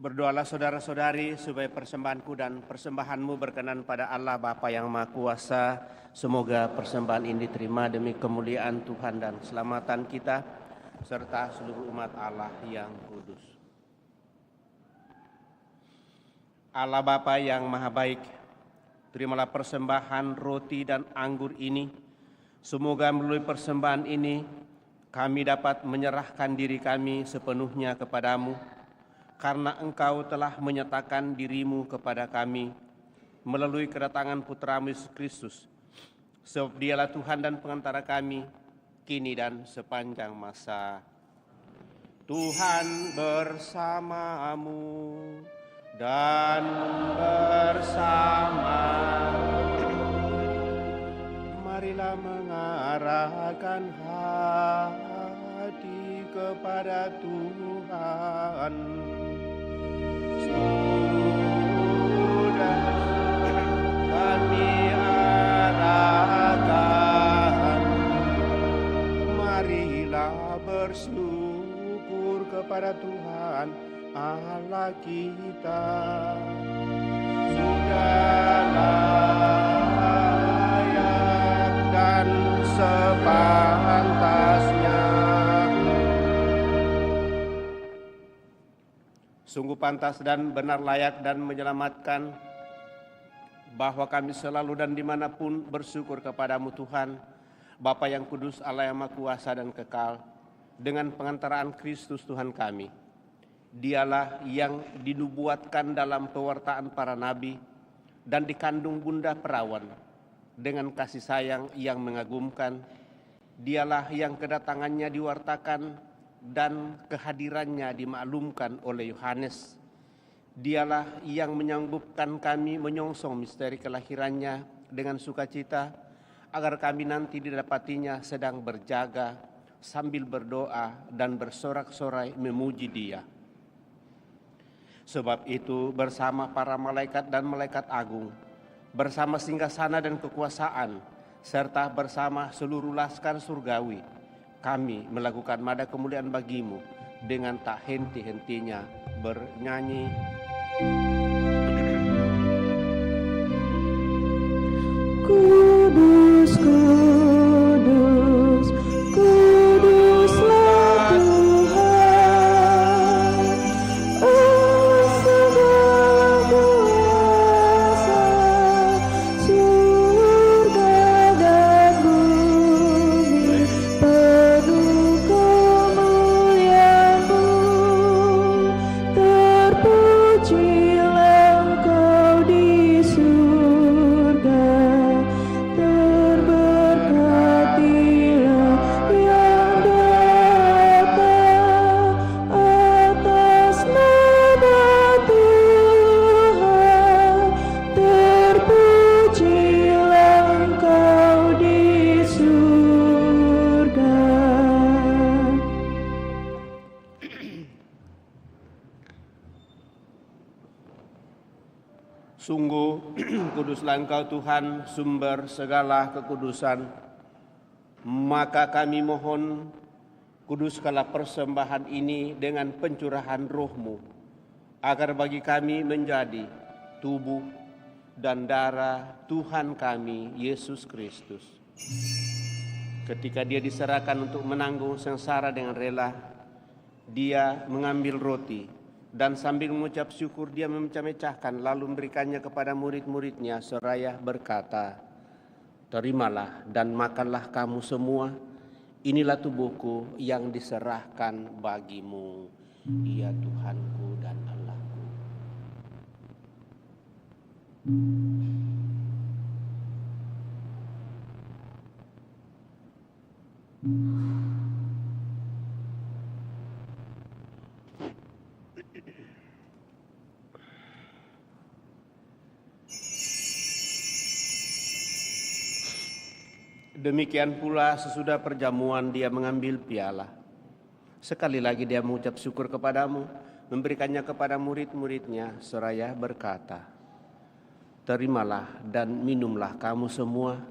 Berdoalah saudara-saudari supaya persembahanku dan persembahanmu berkenan pada Allah Bapa yang Maha Kuasa. Semoga persembahan ini diterima demi kemuliaan Tuhan dan keselamatan kita serta seluruh umat Allah yang kudus. Allah Bapa yang Maha Baik, terimalah persembahan roti dan anggur ini. Semoga melalui persembahan ini kami dapat menyerahkan diri kami sepenuhnya kepadamu, karena Engkau telah menyatakan dirimu kepada kami melalui kedatangan Putra-Mu Yesus Kristus. Sebab Dialah Tuhan dan pengantara kami, kini dan sepanjang masa. Tuhan bersamamu dan bersama. Marilah mengarahkan hati kepada Tuhan. Sudah kami arahkan, marilah bersyukur kepada Tuhan Allah kita. Sudah layak dan sepantasnya. Sungguh pantas dan benar, layak dan menyelamatkan bahwa kami selalu dan dimanapun bersyukur kepadamu Tuhan, Bapa yang kudus, Allah yang Maha Kuasa dan kekal, dengan pengantaraan Kristus Tuhan kami. Dialah yang dinubuatkan dalam pewartaan para nabi dan dikandung bunda perawan dengan kasih sayang yang mengagumkan. Dialah yang kedatangannya diwartakan dan kehadirannya dimaklumkan oleh Yohanes. Dialah yang menyanggupkan kami menyongsong misteri kelahirannya dengan sukacita, agar kami nanti didapatinya sedang berjaga sambil berdoa dan bersorak-sorai memuji Dia. Sebab itu bersama para malaikat dan malaikat agung, bersama singgasana dan kekuasaan, serta bersama seluruh laskar surgawi, kami melakukan nada kemuliaan bagimu dengan tak henti-hentinya bernyanyi. Kudus, kudus, kuduslah Tuhan, Allah segala kuasa, surga dan bumi penuh kemuliaan-Mu. Terpujilah Engkau di surga, terberkatilah yang datang atas nama Tuhan. Terpujilah Engkau di surga. Sungguh kuduslah Engkau Tuhan, sumber segala kekudusan. Maka kami mohon, kuduskanlah persembahan ini dengan pencurahan Roh-Mu, agar bagi kami menjadi tubuh dan darah Tuhan kami Yesus Kristus. Ketika Dia diserahkan untuk menanggung sengsara dengan rela, Dia mengambil roti dan sambil mengucap syukur Dia memecah-mecahkan lalu memberikannya kepada murid-muridnya seraya berkata, "Terimalah dan makanlah kamu semua, inilah tubuhku yang diserahkan bagimu. Ia Tuhanku dan Allahku." Demikian pula sesudah perjamuan Dia mengambil piala. Sekali lagi Dia mengucap syukur kepadamu, memberikannya kepada murid-muridnya seraya berkata, "Terimalah dan minumlah kamu semua.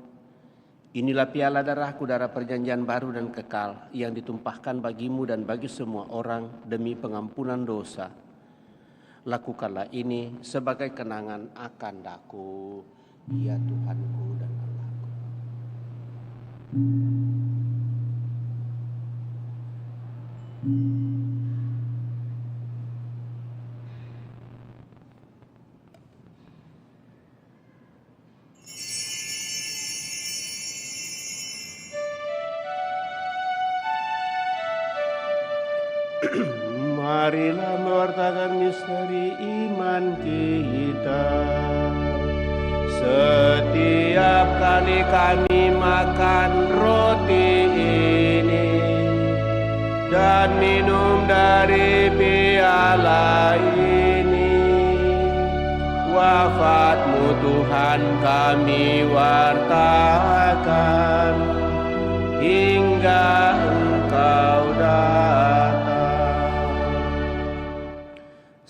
Inilah piala darahku, darah perjanjian baru dan kekal, yang ditumpahkan bagimu dan bagi semua orang demi pengampunan dosa. Lakukanlah ini sebagai kenangan akan Daku, ya Tuhanku dan Allahku. Marilah mewartakan misteri iman kita. Setiap kali kami makan roti ini dan minum dari piala ini, wafat-Mu Tuhan kami wartakan hingga Engkau datang.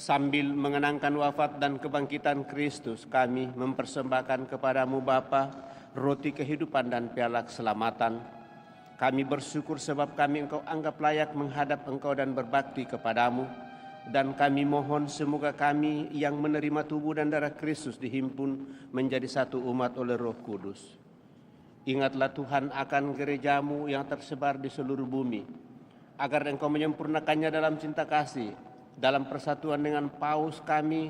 Sambil mengenangkan wafat dan kebangkitan Kristus, kami mempersembahkan kepadamu Bapa roti kehidupan dan piala keselamatan. Kami bersyukur sebab kami Engkau anggap layak menghadap Engkau dan berbakti kepadamu. Dan kami mohon semoga kami yang menerima tubuh dan darah Kristus dihimpun menjadi satu umat oleh Roh Kudus. Ingatlah Tuhan akan gerejamu yang tersebar di seluruh bumi, agar Engkau menyempurnakannya dalam cinta kasih, dalam persatuan dengan Paus kami,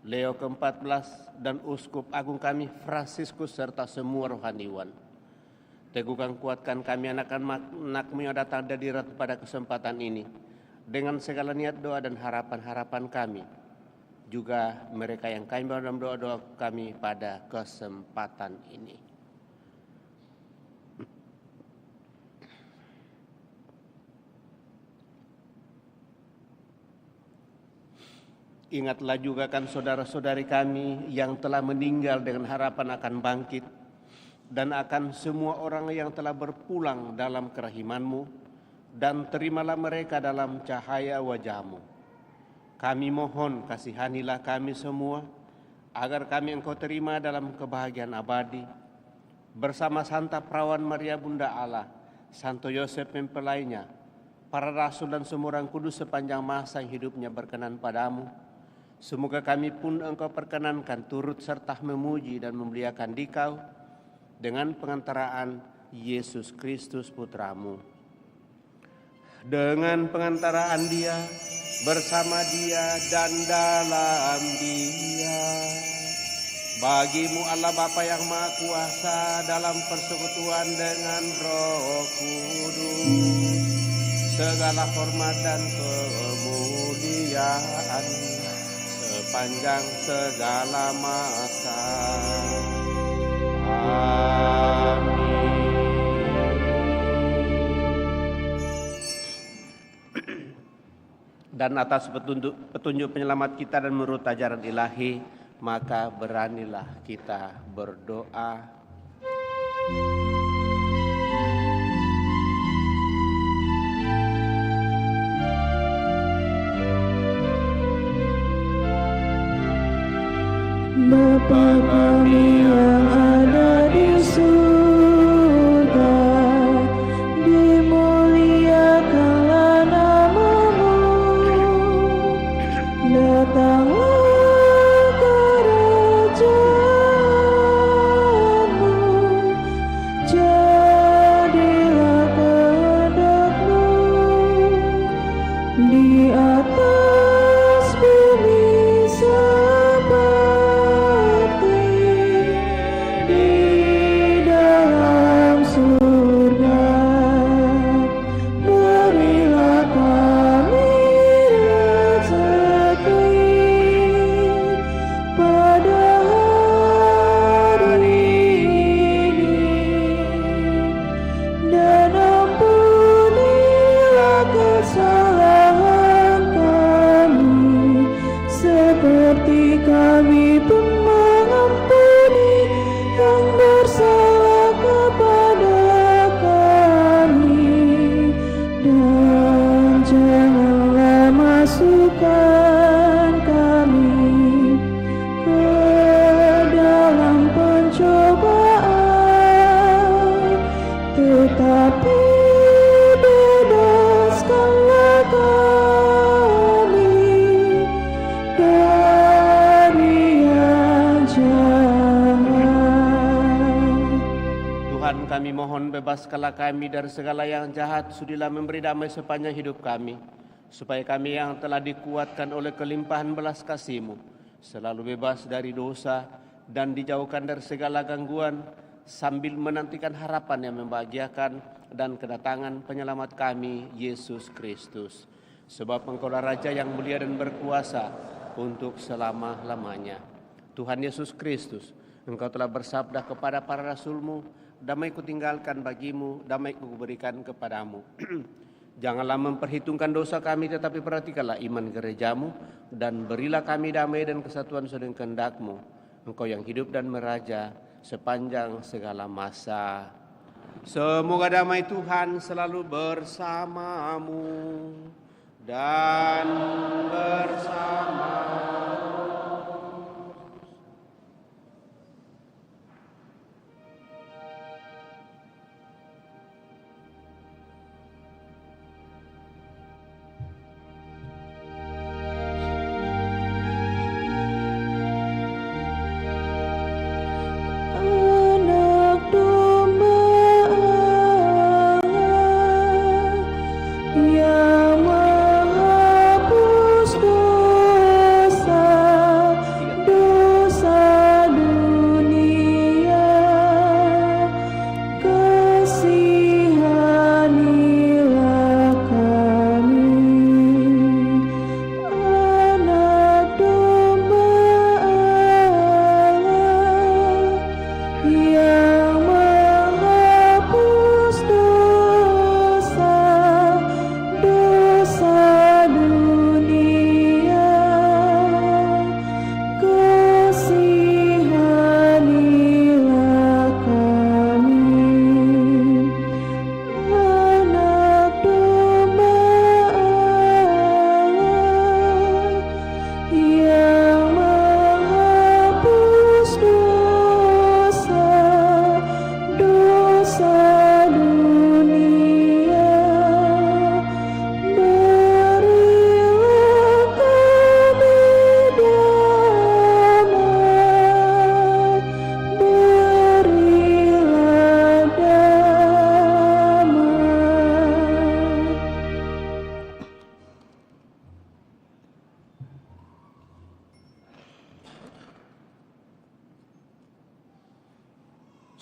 Leo ke-14, dan Uskup Agung kami, Fransiskus, serta semua rohaniwan. Teguhkan kuatkan kami anak-anak-Mu yang datang dari Ratu pada kesempatan ini, dengan segala niat doa dan harapan-harapan kami. Juga mereka yang kami dalam doa-doa kami pada kesempatan ini. Ingatlah juga kan saudara-saudari kami yang telah meninggal dengan harapan akan bangkit, dan akan semua orang yang telah berpulang dalam kerahiman-Mu, dan terimalah mereka dalam cahaya wajah-Mu. Kami mohon kasihanilah kami semua, agar kami Engkau terima dalam kebahagiaan abadi, bersama Santa Perawan Maria Bunda Allah, Santo Yosef mempelainya, para rasul dan semua orang kudus sepanjang masa yang hidupnya berkenan padamu. Semoga kami pun Engkau perkenankan turut serta memuji dan memuliakan Dikau dengan pengantaraan Yesus Kristus Putra-Mu. Dengan pengantaraan Dia, bersama Dia dan dalam Dia, bagi-Mu Allah Bapa yang Maha Kuasa dalam persekutuan dengan Roh Kudus, segala hormat dan kemuliaan sepanjang segala masa. Amin. Dan atas petunjuk penyelamat kita dan menurut ajaran ilahi, maka beranilah kita berdoa. Bapa kami yang ada di surga, dimuliakanlah nama-Mu, datanglah kerajaan-Mu, jadilah kehendak-Mu di atas bumi kami mohon bebaskanlah kami dari segala yang jahat, sudilah memberi damai sepanjang hidup kami, supaya kami yang telah dikuatkan oleh kelimpahan belas kasih-Mu, selalu bebas dari dosa dan dijauhkan dari segala gangguan, sambil menantikan harapan yang membahagiakan dan kedatangan penyelamat kami, Yesus Kristus. Sebab Engkaulah Raja yang mulia dan berkuasa untuk selama-lamanya. Tuhan Yesus Kristus, Engkau telah bersabda kepada para rasul-Mu, damai kutinggalkan bagimu, damai kuberikan kepadamu. Janganlah memperhitungkan dosa kami, tetapi perhatikanlah iman gereja-Mu, dan berilah kami damai dan kesatuan sesuai dengan kehendak-Mu. Engkau yang hidup dan meraja sepanjang segala masa. Semoga damai Tuhan selalu bersamamu dan bersama.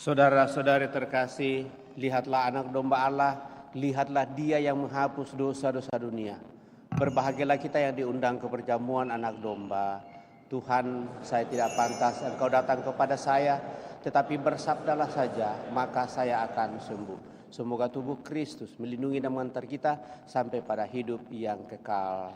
Saudara-saudari terkasih, lihatlah anak domba Allah, lihatlah Dia yang menghapus dosa-dosa dunia. Berbahagialah kita yang diundang ke perjamuan anak domba. Tuhan, saya tidak pantas Engkau datang kepada saya, tetapi bersabdalah saja, maka saya akan sembuh. Semoga tubuh Kristus melindungi dan mengantar kita sampai pada hidup yang kekal.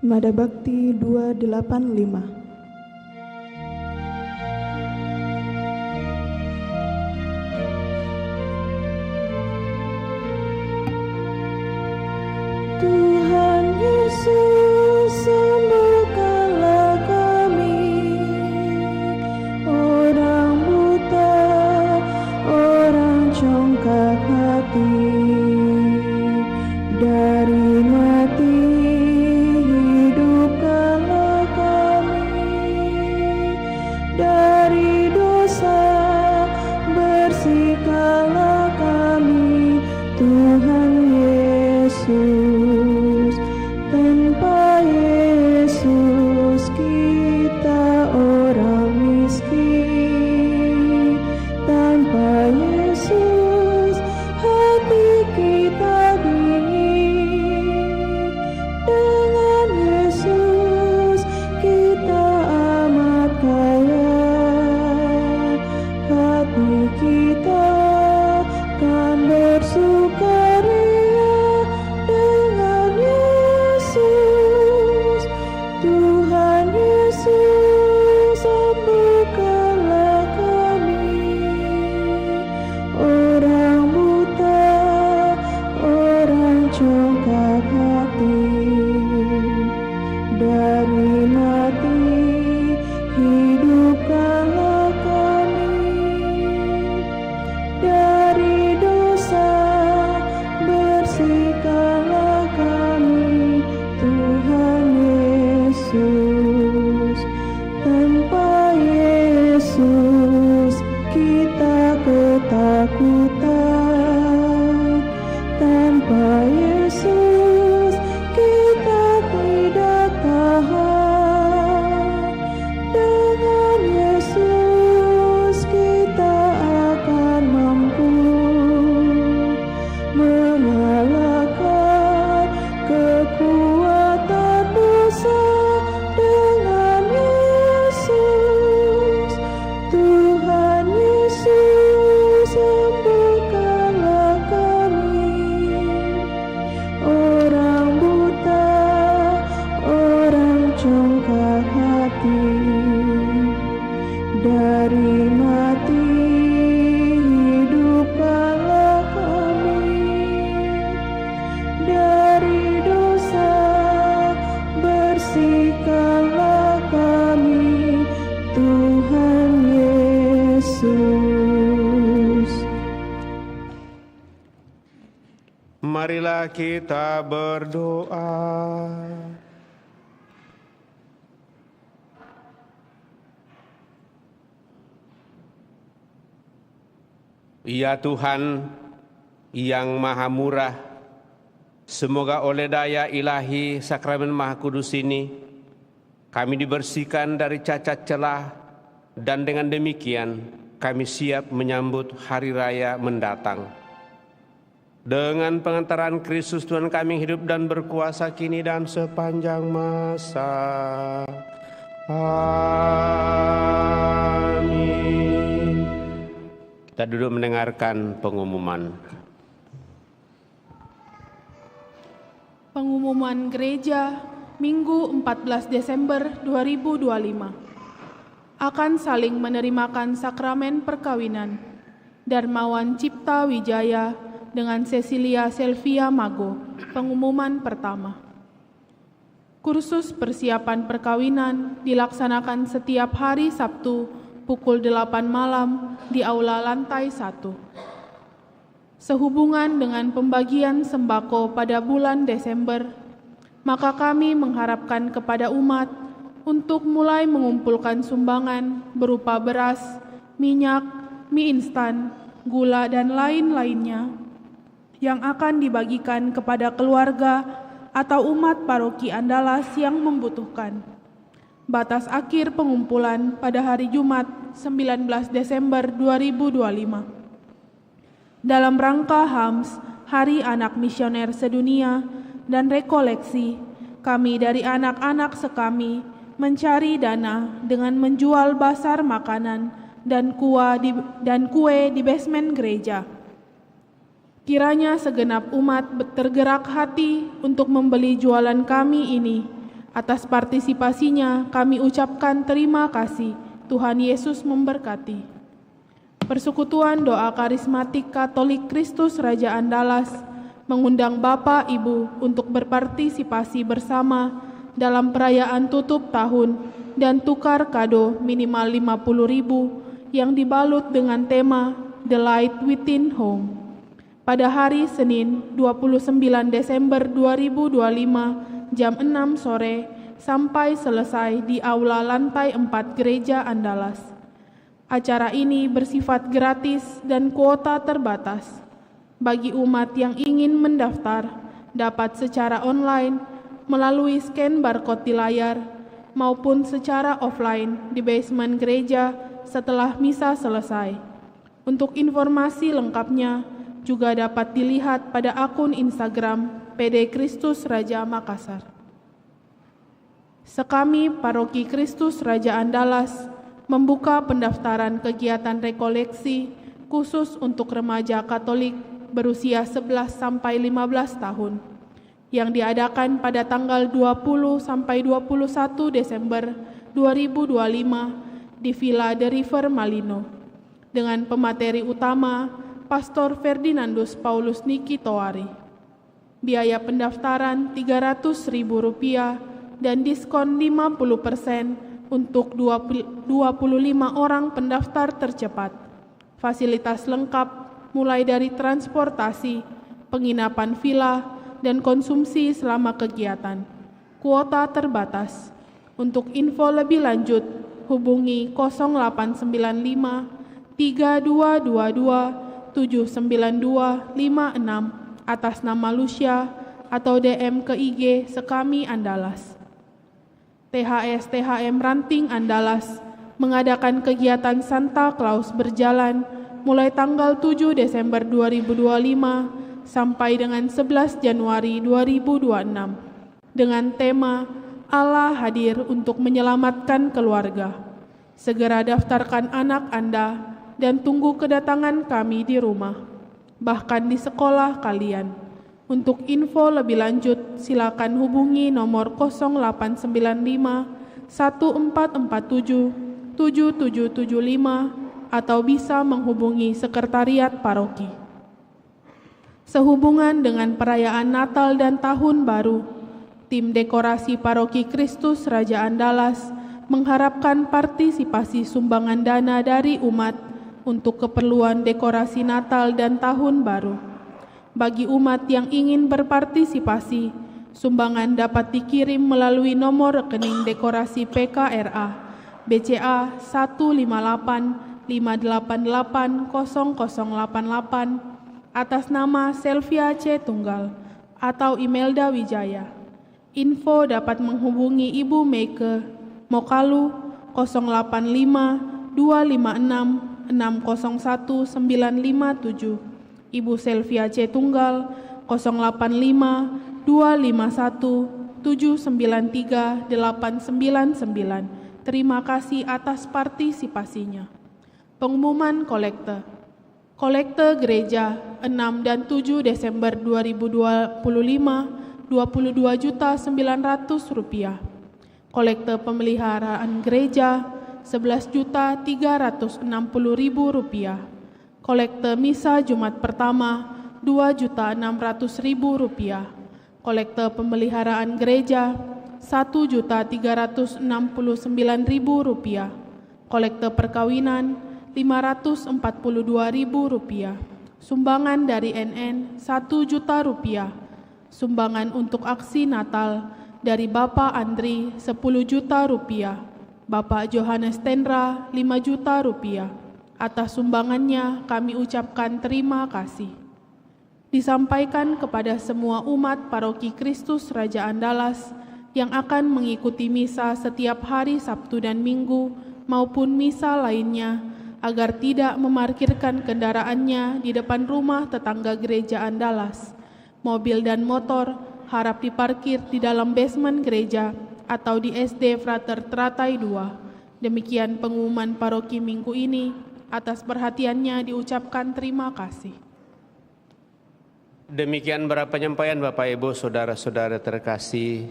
Mada Bakti 285. Tuhan Yesus, sembuhkanlah kami, orang buta, orang congkak hati, dari mati hidupkanlah kami, dari dosa bersihkanlah kami, Tuhan Yesus. Tanpa Yesus kita orang miskin, tanpa Yesus hati kita dingin, dengan Yesus kita amat kaya, hati kita kan bersukaria. Tuhan Yesus, sembuhkanlah kami, orang buta, orang congkak hati, dari mati hidupkanlah kami, dari dosa bersihkanlah kami, Tuhan Yesus. Tanpa Yesus kita ketakutan, tanpa Yesus kita tidak tahan, dengan Yesus kita akan mampu mengalahkan kekuatan dosa. Dengan Yesus, Tuhan Yesus, sembuhkanlah kami, orang buta, orang congkak hati, dari mati hidupkanlah kami, dari dosa bersihkanlah kami, Tuhan Yesus. Marilah kita berdoa. Ya Tuhan yang Maha Murah, semoga oleh daya ilahi sakramen Maha Kudus ini, kami dibersihkan dari cacat celah, dan dengan demikian kami siap menyambut hari raya mendatang. Dengan pengantaran Kristus Tuhan kami hidup dan berkuasa kini dan sepanjang masa. Amin. Kita duduk mendengarkan pengumuman. Pengumuman gereja Minggu 14 Desember 2025 akan saling menerimakan sakramen perkawinan Darmawan Cipta Wijaya dengan Cecilia Selvia Mago. Pengumuman pertama. Kursus persiapan perkawinan dilaksanakan setiap hari Sabtu pukul 8 malam di Aula Lantai 1. Sehubungan dengan pembagian sembako pada bulan Desember, maka kami mengharapkan kepada umat untuk mulai mengumpulkan sumbangan berupa beras, minyak, mie instan, gula, dan lain-lainnya yang akan dibagikan kepada keluarga atau umat paroki Andalas yang membutuhkan. Batas akhir pengumpulan pada hari Jumat 19 Desember 2025. Dalam rangka HAMS, Hari Anak Misioner Sedunia, dan rekoleksi, kami dari anak-anak sekami mencari dana dengan menjual basar makanan dan kue di basement gereja. Kiranya segenap umat tergerak hati untuk membeli jualan kami ini Atas partisipasinya kami ucapkan terima kasih. Tuhan Yesus memberkati. Persekutuan Doa Karismatik Katolik Kristus Raja Andalas mengundang Bapak Ibu untuk berpartisipasi bersama dalam perayaan tutup tahun dan tukar kado minimal 50.000 yang dibalut dengan tema The Light Within Home. Pada hari Senin 29 Desember 2025 jam 6 sore sampai selesai di Aula Lantai 4 Gereja Andalas. Acara ini bersifat gratis dan kuota terbatas. Bagi umat yang ingin mendaftar, dapat secara online melalui scan barcode di layar maupun secara offline di basement gereja setelah misa selesai. Untuk informasi lengkapnya juga dapat dilihat pada akun Instagram PD Kristus Raja Makassar. Sekami Paroki Kristus Raja Andalas membuka pendaftaran kegiatan rekoleksi khusus untuk remaja Katolik berusia 11 sampai 15 tahun yang diadakan pada tanggal 20 sampai 21 Desember 2025 di Villa The River Malino dengan pemateri utama Pastor Ferdinandus Paulus Niki Toari. Biaya pendaftaran Rp300.000 dan diskon 50% untuk 25 orang pendaftar tercepat. Fasilitas lengkap mulai dari transportasi, penginapan villa, dan konsumsi selama kegiatan. Kuota terbatas. Untuk info lebih lanjut, hubungi 0895 3222 79256 atas nama Lucia atau DM ke IG Sekami Andalas. THM Ranting Andalas mengadakan kegiatan Santa Claus berjalan mulai tanggal 7 Desember 2025 sampai dengan 11 Januari 2026 dengan tema Allah hadir untuk menyelamatkan keluarga. Segera daftarkan anak Anda dan tunggu kedatangan kami di rumah, bahkan di sekolah kalian. Untuk info lebih lanjut, silakan hubungi nomor 0895 1447 7775 atau bisa menghubungi Sekretariat Paroki. Sehubungan dengan perayaan Natal dan Tahun Baru, tim dekorasi Paroki Kristus Raja Andalas mengharapkan partisipasi sumbangan dana dari umat untuk keperluan dekorasi Natal dan Tahun Baru. Bagi umat yang ingin berpartisipasi, sumbangan dapat dikirim melalui nomor rekening dekorasi PKRA BCA 15858800088 atas nama Selvia C. Tunggal atau Imelda Wijaya. Info dapat menghubungi Ibu Meike Mokalu 085 256 601 957, Ibu Selvia C. Tunggal 085 251 793 899. Terima kasih atas partisipasinya. Pengumuman kolekte. Kolekte gereja 6 dan 7 Desember 2025 Rp22.900.000. Kolekte pemeliharaan gereja Rp11.360.000. Kolekte misa Jumat pertama Rp2.600.000. Kolekte pemeliharaan gereja Rp1.369.000. Kolekte perkawinan Rp542.000. Sumbangan dari NN Rp1.000.000. Sumbangan untuk aksi Natal dari Bapak Andri Rp10.000.000. Bapak Johannes Tendra Rp5.000.000. Atas sumbangannya kami ucapkan terima kasih. Disampaikan kepada semua umat Paroki Kristus Raja Andalas yang akan mengikuti misa setiap hari Sabtu dan Minggu maupun misa lainnya agar tidak memarkirkan kendaraannya di depan rumah tetangga gereja Andalas. Mobil dan motor harap diparkir di dalam basement gereja atau di SD Frater Teratai 2. Demikian pengumuman paroki minggu ini. Atas perhatiannya diucapkan terima kasih. Demikian penyampaian Bapak Ibu Saudara-saudara terkasih.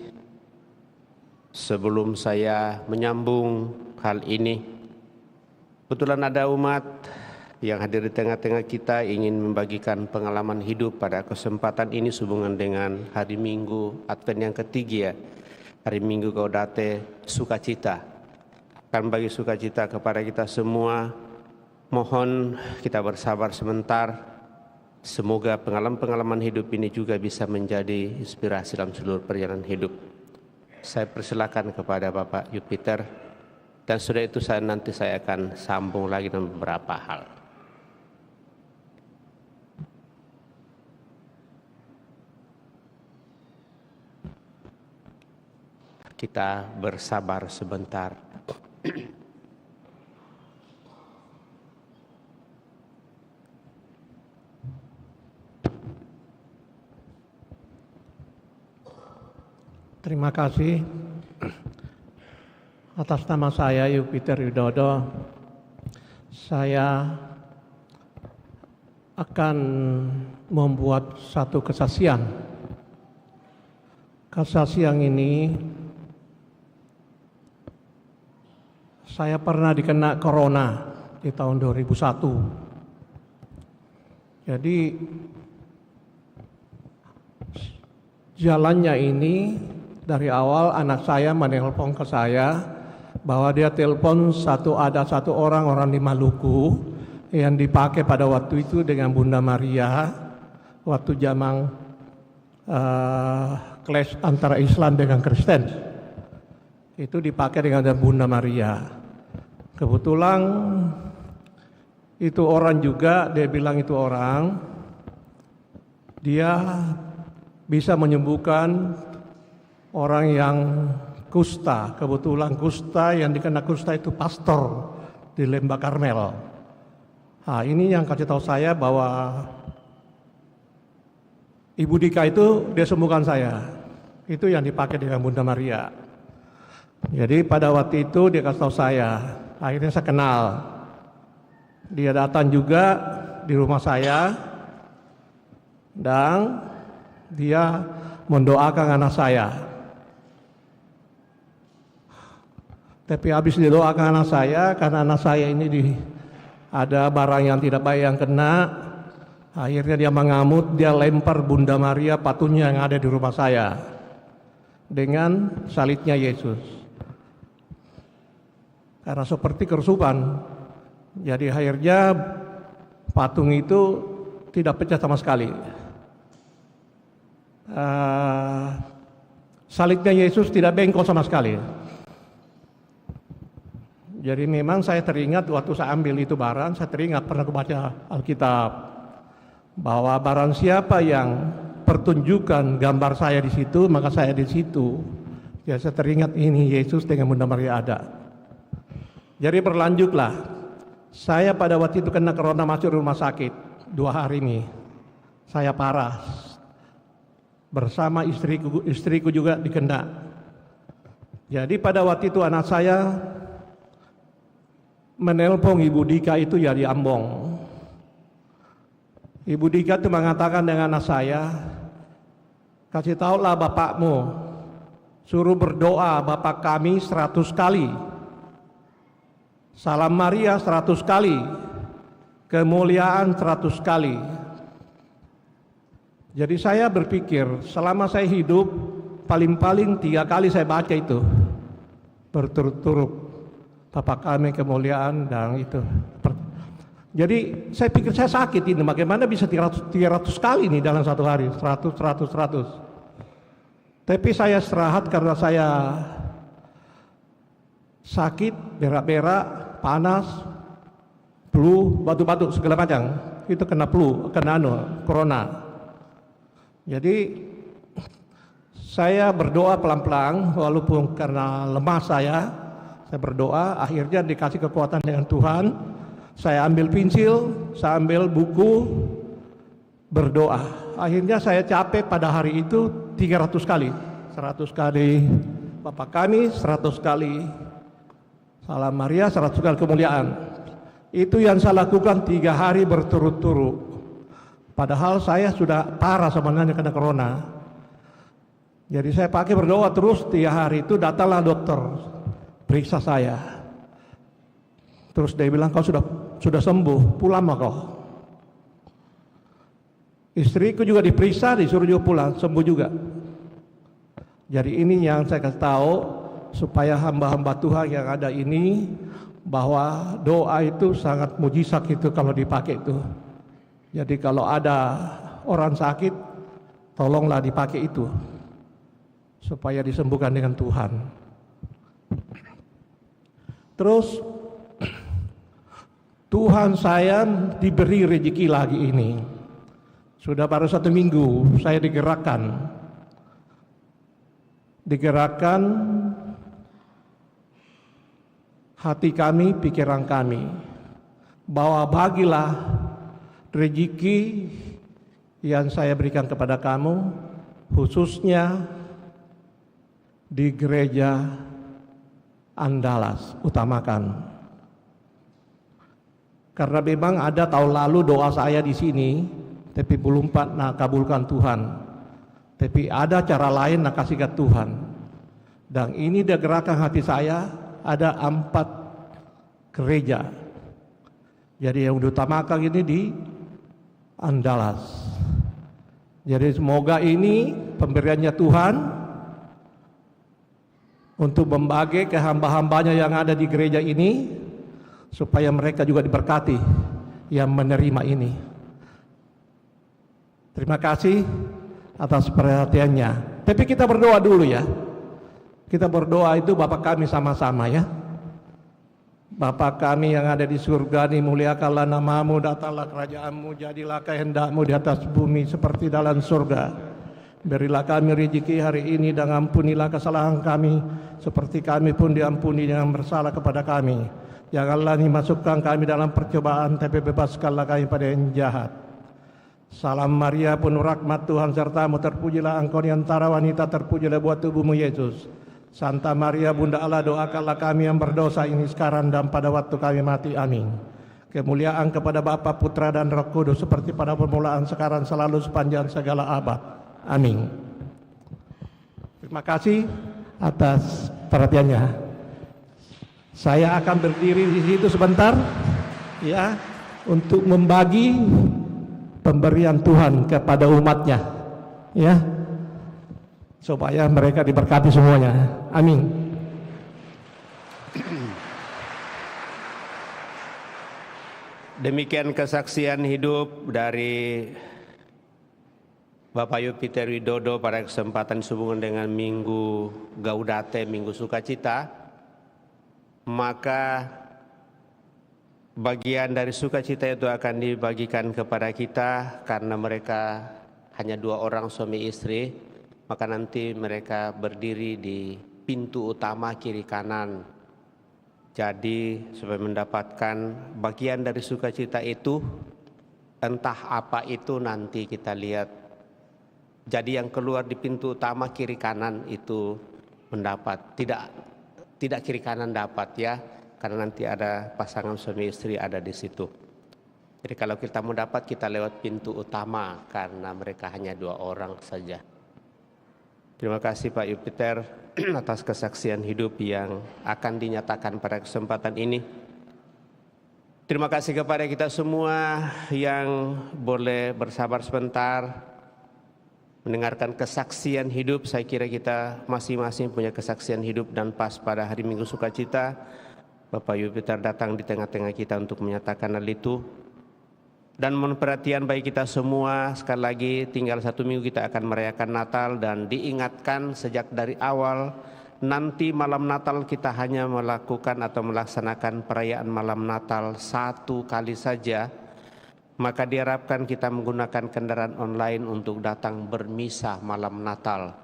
Sebelum saya menyambung hal ini, kebetulan ada umat yang hadir di tengah-tengah kita ingin membagikan pengalaman hidup pada kesempatan ini sehubungan dengan hari Minggu Advent yang ketiga, hari Minggu Gaudete sukacita. Akan bagi sukacita kepada kita semua, mohon kita bersabar sebentar. Semoga pengalaman-pengalaman hidup ini juga bisa menjadi inspirasi dalam seluruh perjalanan hidup. Saya persilakan kepada Bapak Yupiter, dan sudah itu nanti saya akan sambung lagi dengan beberapa hal. Kita bersabar sebentar. Terima kasih. Atas nama saya Yupiter Widodo, saya akan membuat satu kesaksian. Kesaksian ini saya pernah dikena corona di tahun 2001. Jadi jalannya ini dari awal anak saya menelpon ke saya bahwa dia telepon ada satu orang di Maluku yang dipakai pada waktu itu dengan Bunda Maria waktu zaman clash antara Islam dengan Kristen. Itu dipakai dengan Bunda Maria. Kebetulan itu orang juga, dia bilang itu orang, dia bisa menyembuhkan orang yang kusta. Kebetulan kusta, yang dikena kusta itu pastor di Lembah Karmel. Nah, ini yang kasih tahu saya bahwa Ibu Dika itu dia sembuhkan saya. Itu yang dipakai dengan Bunda Maria. Jadi pada waktu itu dia kasih tahu saya. Akhirnya saya kenal. Dia datang juga di rumah saya dan dia mendoakan anak saya. Tapi habis didoakan anak saya, karena anak saya ini ada barang yang tidak baik yang kena, akhirnya dia mengamuk, dia lempar Bunda Maria patungnya yang ada di rumah saya dengan salibnya Yesus. Karena seperti kerusuhan, jadi akhirnya patung itu tidak pecah sama sekali. Salibnya Yesus tidak bengkok sama sekali. Jadi memang saya teringat waktu saya ambil itu barang, saya teringat pernah baca Alkitab bahwa barang siapa yang pertunjukan gambar saya di situ, maka saya di situ. Ya, saya teringat ini Yesus dengan Bunda Maria ada. Jadi berlanjutlah. Saya pada waktu itu kena corona masuk rumah sakit 2 hari ini. Saya parah. Bersama istriku juga dikena. Jadi pada waktu itu anak saya menelpon Ibu Dika itu ya di Ambong. Ibu Dika itu mengatakan dengan anak saya, kasih tahulah bapakmu, suruh berdoa Bapak kami 100 kali, Salam Maria 100 kali, kemuliaan 100 kali. Jadi saya berpikir selama saya hidup paling-paling 3 kali saya baca itu berturut-turut. Bapak kami kemuliaan dan itu. Jadi saya pikir saya sakit ini, bagaimana bisa 300 kali nih dalam satu hari, 100. Tapi saya istirahat karena saya sakit, berak-berak, panas, flu, batuk-batuk segala macam. Itu kena flu, kena corona. Jadi saya berdoa pelan-pelan, walaupun karena lemah saya berdoa, akhirnya dikasih kekuatan dengan Tuhan. Saya ambil pensil, saya ambil buku, berdoa. Akhirnya saya capek pada hari itu 300 kali. 100 kali Bapa kami, 100 kali Salam Maria, 100 kali kemuliaan. Itu yang saya lakukan 3 hari berturut-turut. Padahal saya sudah parah sebenarnya kena corona. Jadi saya pakai berdoa terus, 3 hari itu datanglah dokter periksa saya. Terus dia bilang, kau sudah sembuh, pulang mah kau. Istriku juga diperiksa, disuruh juga pulang, sembuh juga. Jadi ini yang saya kasih tahu supaya hamba-hamba Tuhan yang ada ini, bahwa doa itu sangat mujizat itu kalau dipakai itu. Jadi kalau ada orang sakit, tolonglah dipakai itu supaya disembuhkan dengan Tuhan. Terus Tuhan saya diberi rezeki lagi ini. Sudah baru 1 minggu saya digerakkan hati kami, pikiran kami, bahwa bagilah rezeki yang saya berikan kepada kamu, khususnya di gereja Andalas, utamakan. Karena memang ada tahun lalu doa saya di sini, tapi belum nak kabulkan Tuhan. Tapi ada cara lain nak kasihkan Tuhan. Dan ini dia gerakan hati saya, ada 4 gereja. Jadi yang diutamakan ini di Andalas. Jadi semoga ini pemberiannya Tuhan untuk membagi ke hamba-hambanya yang ada di gereja ini, supaya mereka juga diberkati yang menerima ini. Terima kasih atas perhatiannya. Tapi kita berdoa dulu ya. Kita berdoa itu Bapa kami sama-sama ya. Bapa kami yang ada di surga, dimuliakanlah namamu, datanglah kerajaanmu, jadilah kehendakmu di atas bumi seperti dalam surga. Berilah kami rezeki hari ini dan ampunilah kesalahan kami seperti kami pun diampuni yang bersalah kepada kami. Janganlah dimasukkan kami dalam percobaan, tapi bebaskanlah kami pada yang jahat. Salam Maria, penuh rahmat Tuhan sertamu, terpujilah engkau di antara wanita, terpujilah buah tubuhmu Yesus. Santa Maria Bunda Allah, doakanlah kami yang berdosa ini sekarang dan pada waktu kami mati. Amin. Kemuliaan kepada Bapa, Putra dan Roh Kudus seperti pada permulaan, sekarang, selalu, sepanjang segala abad. Amin. Terima kasih atas perhatiannya. Saya akan berdiri di situ sebentar ya, untuk membagi pemberian Tuhan kepada umatnya ya, supaya mereka diberkati semuanya. Amin. Demikian kesaksian hidup dari Bapak Yupiter Widodo pada kesempatan sehubungan dengan Minggu Gaudate, Minggu Sukacita. Maka bagian dari sukacita itu akan dibagikan kepada kita karena mereka hanya 2 orang suami istri. Maka nanti mereka berdiri di pintu utama kiri kanan. Jadi supaya mendapatkan bagian dari sukacita itu, entah apa itu nanti kita lihat. Jadi yang keluar di pintu utama kiri kanan itu mendapat, tidak kiri kanan dapat ya, karena nanti ada pasangan suami istri ada di situ. Jadi kalau kita mau dapat, kita lewat pintu utama karena mereka hanya 2 orang saja. Terima kasih Pak Yupiter atas kesaksian hidup yang akan dinyatakan pada kesempatan ini. Terima kasih kepada kita semua yang boleh bersabar sebentar mendengarkan kesaksian hidup. Saya kira kita masing-masing punya kesaksian hidup, dan pas pada hari Minggu Sukacita Bapak Yupiter datang di tengah-tengah kita untuk menyatakan hal itu. Dan mohon perhatian bagi kita semua, sekali lagi tinggal 1 minggu kita akan merayakan Natal, dan diingatkan sejak dari awal, nanti malam Natal kita hanya melakukan atau melaksanakan perayaan malam Natal 1 kali saja. Maka diharapkan kita menggunakan kendaraan online untuk datang bermisa malam Natal.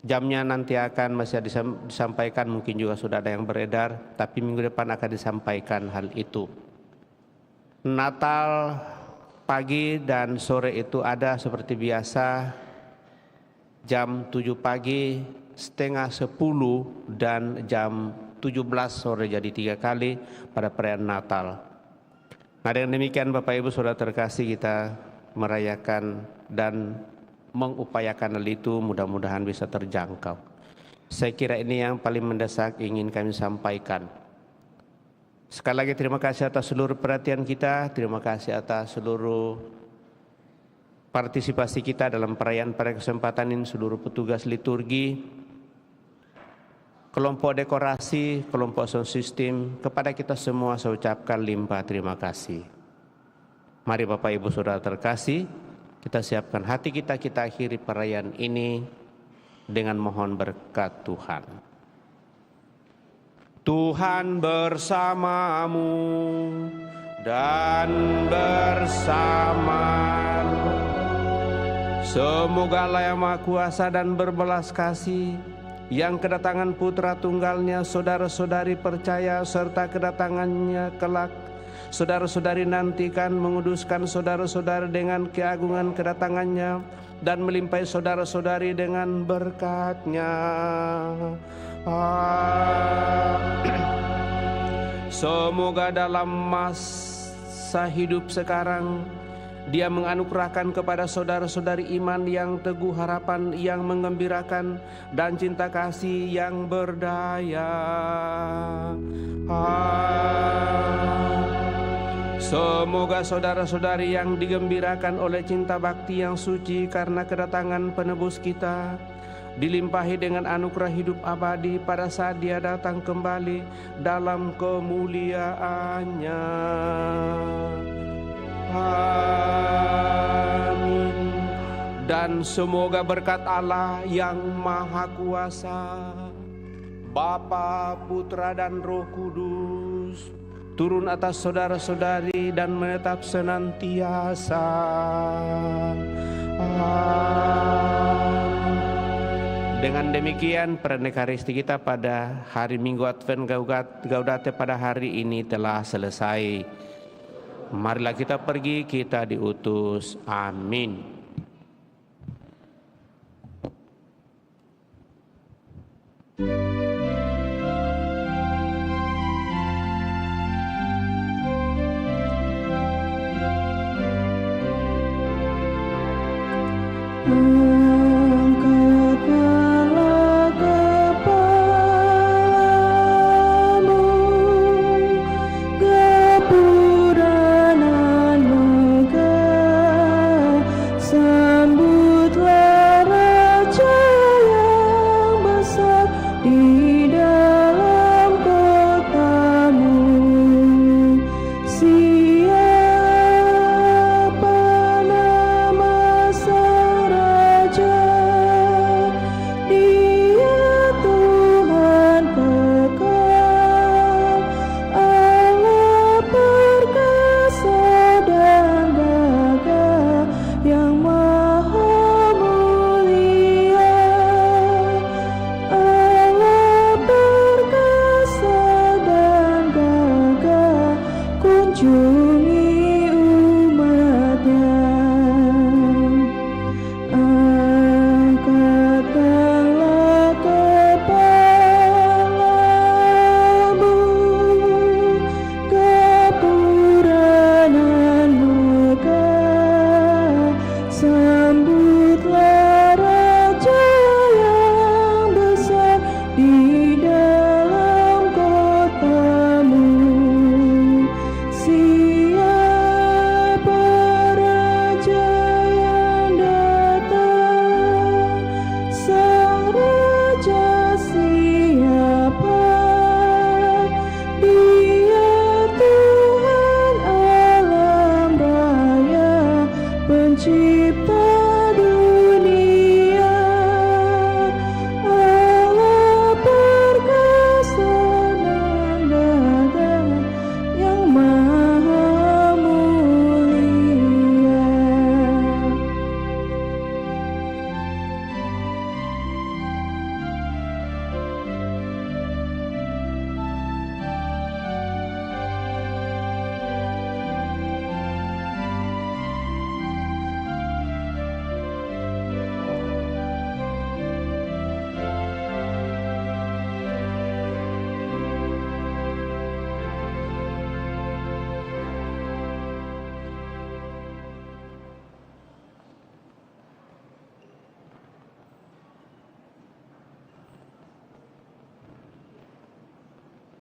Jamnya nanti akan masih disampaikan, mungkin juga sudah ada yang beredar, tapi minggu depan akan disampaikan hal itu. Natal pagi dan sore itu ada seperti biasa, jam 7 pagi, setengah 10, dan jam 17 sore, jadi 3 kali pada perayaan Natal. Nah, dengan demikian Bapak Ibu Saudara terkasih, kita merayakan dan mengupayakan hal itu, mudah-mudahan bisa terjangkau. Saya kira ini yang paling mendesak ingin kami sampaikan. Sekali lagi terima kasih atas seluruh perhatian kita, terima kasih atas seluruh partisipasi kita dalam perayaan pada kesempatan ini, seluruh petugas liturgi, kelompok dekorasi, kelompok sound system, kepada kita semua saya ucapkan limpah terima kasih. Mari Bapak Ibu Saudara terkasih, kita siapkan hati kita akhiri perayaan ini dengan mohon berkat Tuhan. Tuhan bersamamu dan bersamamu. Semoga Allah yang Maha Kuasa dan berbelas kasih, yang kedatangan putra tunggalnya saudara-saudari percaya serta kedatangannya kelak saudara-saudari nantikan menguduskan saudara-saudara dengan keagungan kedatangannya dan melimpahi saudara-saudari dengan berkat-Nya. Semoga dalam masa hidup sekarang Dia menganugerahkan kepada saudara-saudari iman yang teguh, harapan yang menggembirakan, dan cinta kasih yang berdaya. Semoga saudara-saudari yang digembirakan oleh cinta bakti yang suci karena kedatangan penebus kita, dilimpahi dengan anugerah hidup abadi pada saat Dia datang kembali dalam kemuliaan-Nya. Amin. Dan semoga berkat Allah yang Maha Kuasa, Bapa, Putra, dan Roh Kudus turun atas saudara-saudari dan menetap senantiasa. Amin. Dengan demikian perayaan Ekaristi kita pada hari Minggu Advent Gaudate pada hari ini telah selesai. Marilah kita pergi, kita diutus. Amin.